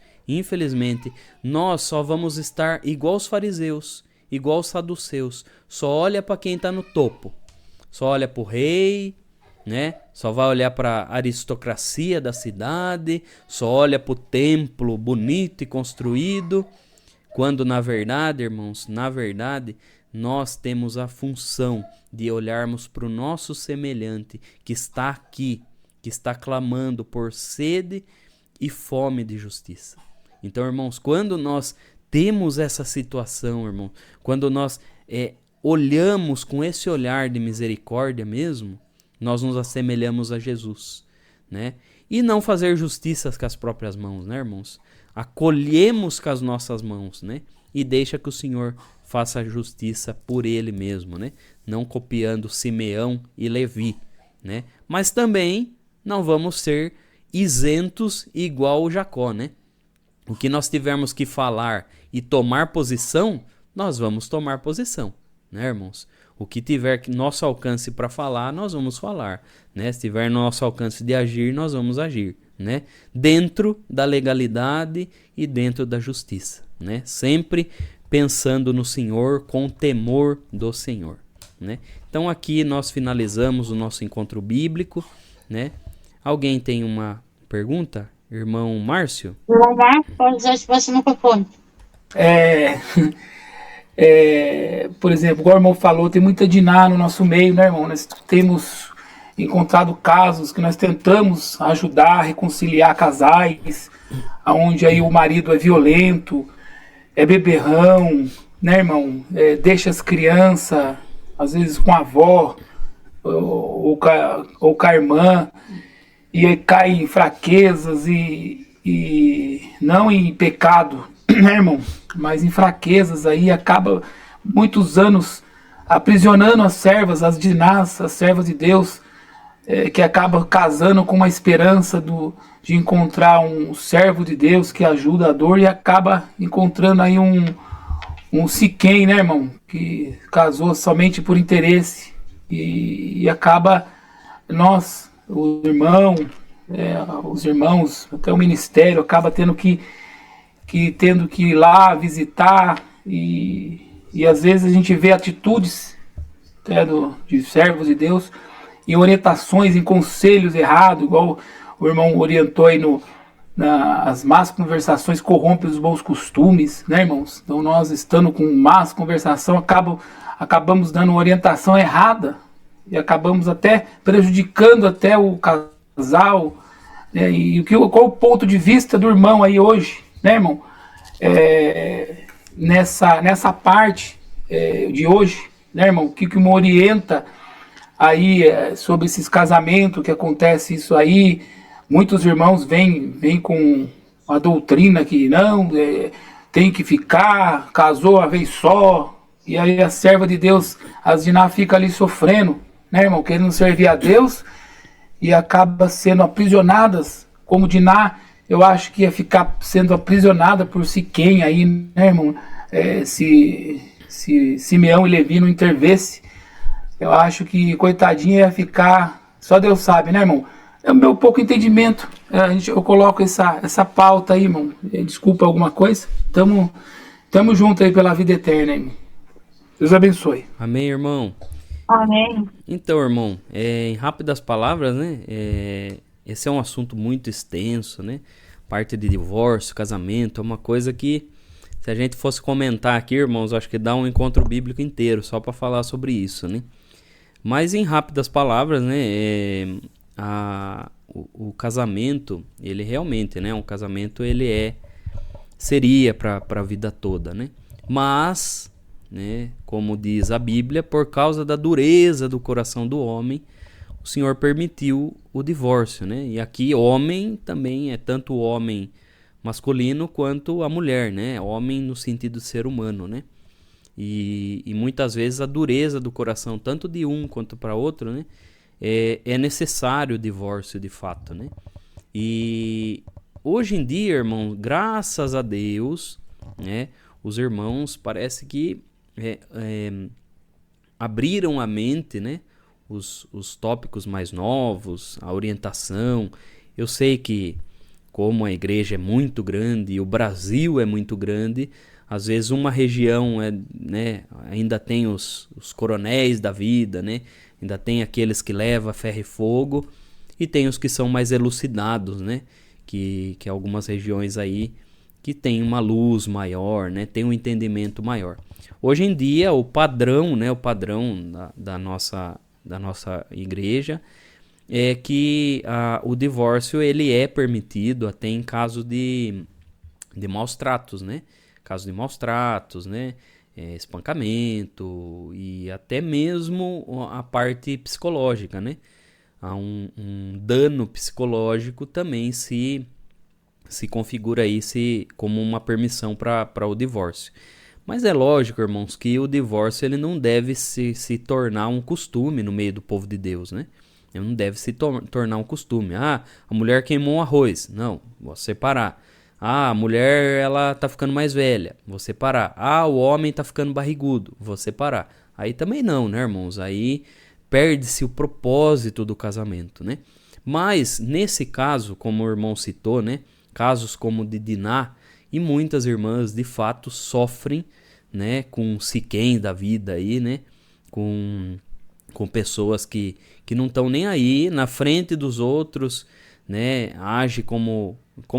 nós só vamos estar igual os fariseus, igual os saduceus, só olha para quem está no topo, só olha para o rei, né? Só vai olhar para a aristocracia da cidade, só olha para o templo bonito e construído, quando na verdade, irmãos, nós temos a função de olharmos para o nosso semelhante que está aqui, que está clamando por sede e fome de justiça. Então, irmãos, quando nós temos essa situação, irmão, quando nós olhamos com esse olhar de misericórdia mesmo, nós nos assemelhamos a Jesus, né? E não fazer justiças com as próprias mãos, né, irmãos? Acolhemos com as nossas mãos, né? E deixa que o Senhor faça a justiça por ele mesmo, né? Não copiando Simeão e Levi, né? Mas também não vamos ser isentos igual o Jacó, né? O que nós tivermos que falar e tomar posição, nós vamos tomar posição, né, irmãos? O que tiver nosso alcance para falar, nós vamos falar, né? Se tiver nosso alcance de agir, nós vamos agir, né? Dentro da legalidade e dentro da justiça, né? Sempre pensando no Senhor, com temor do Senhor, né? Então aqui nós finalizamos o nosso encontro bíblico, né? Alguém tem uma pergunta? Irmão Márcio? Irmão Márcio, pode usar esse microfone. Por exemplo, igual o irmão falou, tem muita diná no nosso meio, né, irmão? Nós temos encontrado casos que nós tentamos ajudar, reconciliar casais, onde aí o marido é violento, é beberrão, né, irmão? Deixa as crianças, às vezes com a avó ou com a irmã, e aí cai em fraquezas e não em pecado, né, irmão? Mas em fraquezas, aí acaba muitos anos aprisionando as servas, as dinás, as servas de Deus, que acaba casando com uma esperança de encontrar um servo de Deus que ajuda a dor, e acaba encontrando aí um Siquém, né, irmão? Que casou somente por interesse, e acaba nós, os irmãos, até o ministério, acaba tendo que ir lá visitar, e às vezes a gente vê atitudes de servos de Deus e orientações em conselhos errados, igual o irmão orientou aí as más conversações corrompem os bons costumes, né, irmãos? Então nós, estando com más conversação, acabamos dando orientação errada e acabamos até prejudicando até o casal, né? E qual o ponto de vista do irmão aí hoje, né, irmão? Nessa parte de hoje, né, irmão? O que me orienta aí sobre esses casamentos que acontece isso aí? Muitos irmãos vêm com a doutrina que não, tem que ficar, casou uma vez só, e aí a serva de Deus, as diná, fica ali sofrendo, né, irmão? Querendo servir a Deus, e acaba sendo aprisionadas, como diná. Eu acho que ia ficar sendo aprisionada por Siquém aí, né, irmão? se Simeão e Levi não intervesse, eu acho que coitadinha ia ficar, só Deus sabe, né, irmão? É o meu pouco entendimento. Eu coloco essa pauta aí, irmão. Desculpa alguma coisa. Tamo junto aí pela vida eterna, irmão. Deus abençoe. Amém, irmão. Amém. Então, irmão, em rápidas palavras, né? Esse é um assunto muito extenso, né? Parte de divórcio, casamento, é uma coisa que, se a gente fosse comentar aqui, irmãos, acho que dá um encontro bíblico inteiro só para falar sobre isso, né? Mas em rápidas palavras, né? O casamento, ele realmente, né? Um casamento, ele seria para a vida toda, né? Mas, né? Como diz a Bíblia, por causa da dureza do coração do homem, o Senhor permitiu o divórcio, né? E aqui homem também é tanto o homem masculino quanto a mulher, né? Homem no sentido de ser humano, né? E muitas vezes a dureza do coração, tanto de um quanto para outro, né? É necessário o divórcio de fato, né? E hoje em dia, irmão, graças a Deus, né? Os irmãos parece que abriram a mente, né? Os tópicos mais novos, a orientação. Eu sei que, como a igreja é muito grande e o Brasil é muito grande, às vezes uma região né, ainda tem os coronéis da vida, né? Ainda tem aqueles que levam ferro e fogo, e tem os que são mais elucidados, né? Que algumas regiões aí que tem uma luz maior, né? Tem um entendimento maior. Hoje em dia, o padrão, né? O padrão da nossa igreja é que o divórcio ele é permitido até em caso de maus tratos, né? Caso de maus tratos, né? Espancamento e até mesmo a parte psicológica, né? Há um dano psicológico também se configura aí como uma permissão para o divórcio. Mas é lógico, irmãos, que o divórcio ele não deve se tornar um costume no meio do povo de Deus, né? Ele não deve se tornar um costume. A mulher queimou um arroz. Não, vou separar. A mulher ela tá ficando mais velha. Vou separar. O homem tá ficando barrigudo. Vou separar. Aí também não, né, irmãos? Aí perde-se o propósito do casamento, né? Mas nesse caso, como o irmão citou, né? Casos como o de Diná, e muitas irmãs de fato sofrem, né, com Siquém da vida aí, né, com pessoas que não estão nem aí na frente dos outros, né, age como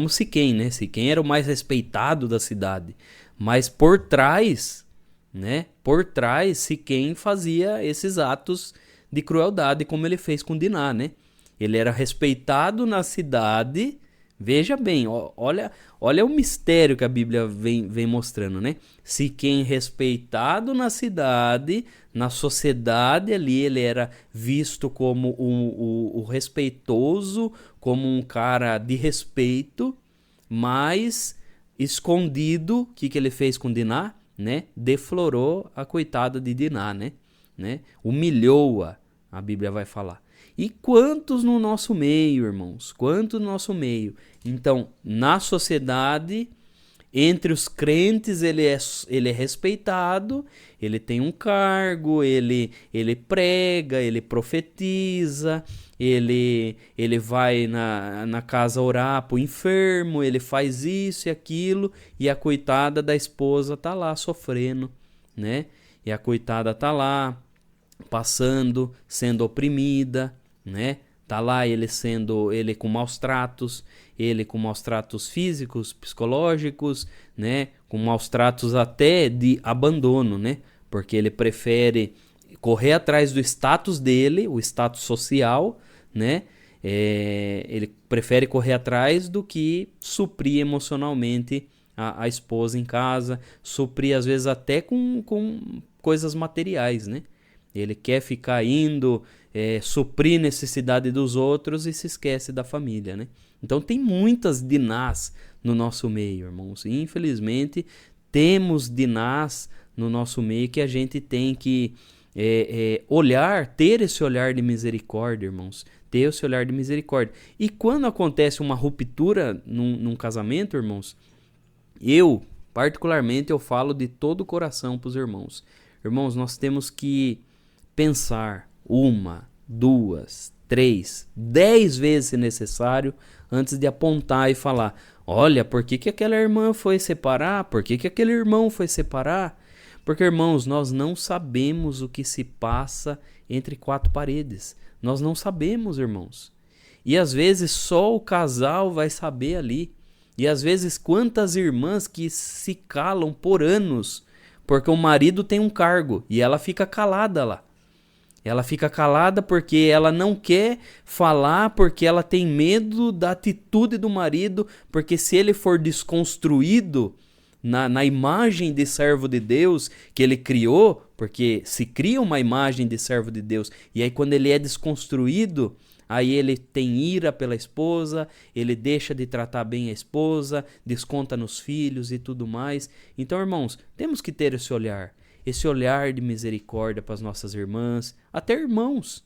Siquém, né? Siquém era o mais respeitado da cidade, mas por trás Siquém fazia esses atos de crueldade como ele fez com Diná, né? Ele era respeitado na cidade. Veja bem, olha o mistério que a Bíblia vem mostrando, né? Siquém respeitado na cidade, na sociedade ali, ele era visto como o respeitoso, como um cara de respeito, mas escondido, o que ele fez com Diná? Né? Deflorou a coitada de Diná, né? Humilhou-a, a Bíblia vai falar. E quantos no nosso meio, irmãos? Quantos no nosso meio? Então, na sociedade, entre os crentes, ele é respeitado, ele tem um cargo, ele prega, ele profetiza, ele vai na casa orar para o enfermo, ele faz isso e aquilo, e a coitada da esposa tá lá sofrendo, né? E a coitada tá lá passando, sendo oprimida, né? Tá lá ele com maus tratos físicos, psicológicos, né? Com maus tratos até de abandono, né? Porque ele prefere correr atrás do status dele, o status social, né? Ele prefere correr atrás do que suprir emocionalmente a esposa em casa, suprir às vezes até com coisas materiais, né? Ele quer ficar indo, suprir necessidade dos outros e se esquece da família, né? Então tem muitas Dinás no nosso meio, irmãos. E, infelizmente, temos Dinás no nosso meio que a gente tem que ter esse olhar de misericórdia, irmãos. Ter esse olhar de misericórdia. E quando acontece uma ruptura num casamento, irmãos, eu, Particularmente eu falo de todo o coração para os irmãos. Irmãos, nós temos que pensar 1, 2, 3, 10 vezes se necessário antes de apontar e falar: olha, por que aquela irmã foi separar? Por que aquele irmão foi separar? Porque, irmãos, nós não sabemos o que se passa entre 4 paredes. Nós não sabemos, irmãos. E às vezes só o casal vai saber ali. E às vezes quantas irmãs que se calam por anos porque o marido tem um cargo e ela fica calada lá. Ela fica calada porque ela não quer falar, porque ela tem medo da atitude do marido, porque se ele for desconstruído na imagem de servo de Deus que ele criou, porque se cria uma imagem de servo de Deus, e aí quando ele é desconstruído, aí ele tem ira pela esposa, ele deixa de tratar bem a esposa, desconta nos filhos e tudo mais. Então, irmãos, temos que ter esse olhar de misericórdia para as nossas irmãs, até irmãos.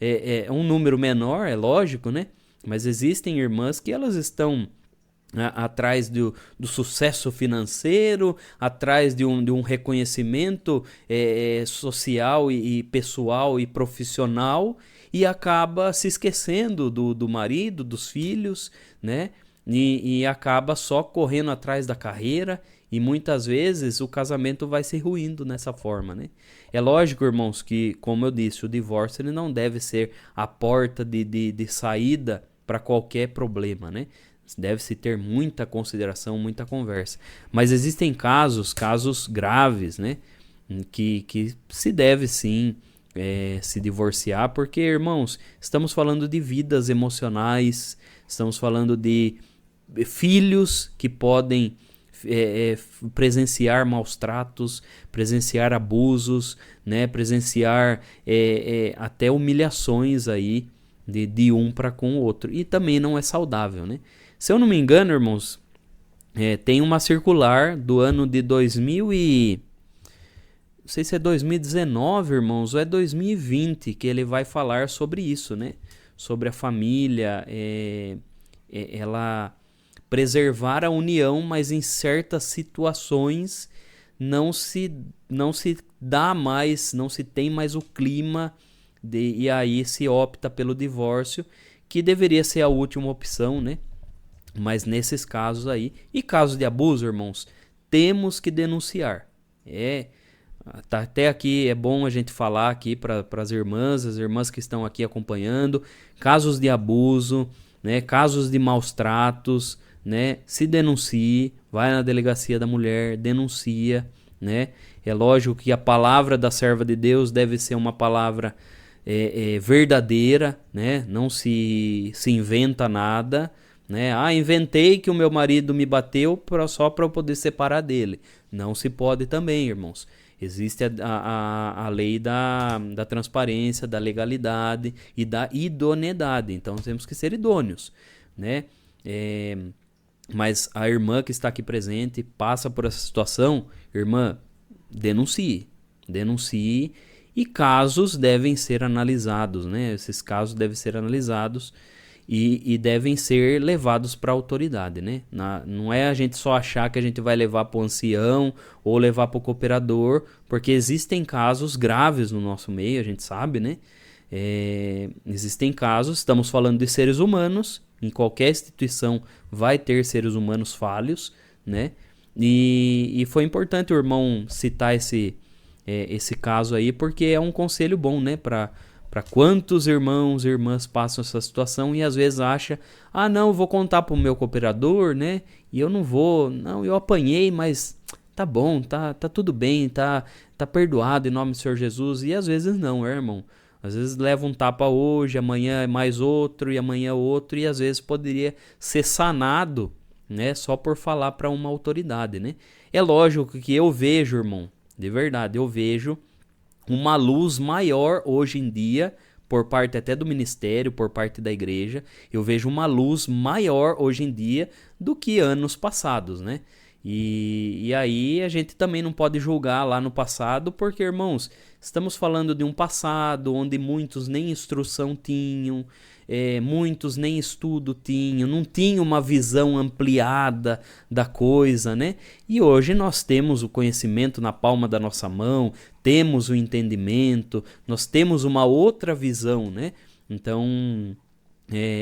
É um número menor, é lógico, né? Mas existem irmãs que elas estão atrás do sucesso financeiro, atrás de um reconhecimento social e pessoal e profissional, e acaba se esquecendo do marido, dos filhos, né? E acaba só correndo atrás da carreira, e muitas vezes o casamento vai se ruindo nessa forma, né? É lógico, irmãos, que, como eu disse, o divórcio ele não deve ser a porta de saída para qualquer problema, né? Deve-se ter muita consideração, muita conversa. Mas existem casos graves, né? Que se deve sim se divorciar, porque, irmãos, estamos falando de vidas emocionais, estamos falando de filhos que podem presenciar maus tratos, presenciar abusos, né? Presenciar até humilhações aí de um para com o outro. E também não é saudável, né? Se eu não me engano, irmãos, tem uma circular do ano de 2000 e... não sei se é 2019, irmãos, ou é 2020, que ele vai falar sobre isso, né? Sobre a família, ela preservar a união, mas em certas situações não se dá mais, não se tem mais o clima, e aí se opta pelo divórcio, que deveria ser a última opção, né? Mas nesses casos aí, e casos de abuso, irmãos, temos que denunciar. Até aqui é bom a gente falar aqui para as irmãs que estão aqui acompanhando, casos de abuso, né, casos de maus tratos, né, se denuncie, vai na delegacia da mulher, denuncia, né? É lógico que a palavra da serva de Deus deve ser uma palavra verdadeira, né? Não se inventa nada, né? Inventei que o meu marido me bateu só para eu poder separar dele. Não se pode também, irmãos. Existe a lei da transparência, da legalidade e da idoneidade. Então temos que ser idôneos, né? Mas a irmã que está aqui presente passa por essa situação, irmã, denuncie. E casos devem ser analisados, né? Esses casos devem ser analisados e devem ser levados para a autoridade, né? Não é a gente só achar que a gente vai levar para o ancião ou levar para o cooperador, porque existem casos graves no nosso meio, a gente sabe, né? Existem casos, estamos falando de seres humanos, em qualquer instituição vai ter seres humanos falhos, né? E foi importante o irmão citar esse caso aí, porque é um conselho bom, né? Para quantos irmãos e irmãs passam essa situação e às vezes acha, não, eu vou contar pro meu cooperador, né? E eu não vou, não, eu apanhei, mas tá bom, tá tudo bem, tá perdoado em nome do Senhor Jesus. E às vezes não, irmão. Às vezes leva um tapa hoje, amanhã é mais outro, e amanhã outro, e às vezes poderia ser sanado, né? Só por falar para uma autoridade, né? É lógico que eu vejo, irmão, de verdade, eu vejo uma luz maior hoje em dia, por parte até do ministério, por parte da igreja, eu vejo uma luz maior hoje em dia do que anos passados, né? E aí a gente também não pode julgar lá no passado, porque, irmãos, estamos falando de um passado onde muitos nem instrução tinham, muitos nem estudo tinham, não tinham uma visão ampliada da coisa, né? E hoje nós temos o conhecimento na palma da nossa mão, temos o entendimento, nós temos uma outra visão, né? Então,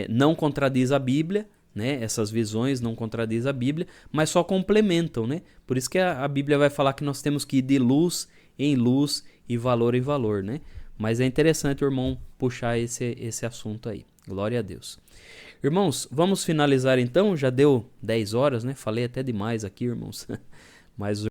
não contradiz a Bíblia, né? Essas visões não contradizem a Bíblia, mas só complementam, né? Por isso que a Bíblia vai falar que nós temos que ir de luz em luz e valor em valor, né? Mas é interessante o irmão puxar esse assunto aí. Glória a Deus. Irmãos, vamos finalizar então. Já deu 10 horas, né? Falei até demais aqui, irmãos. Mas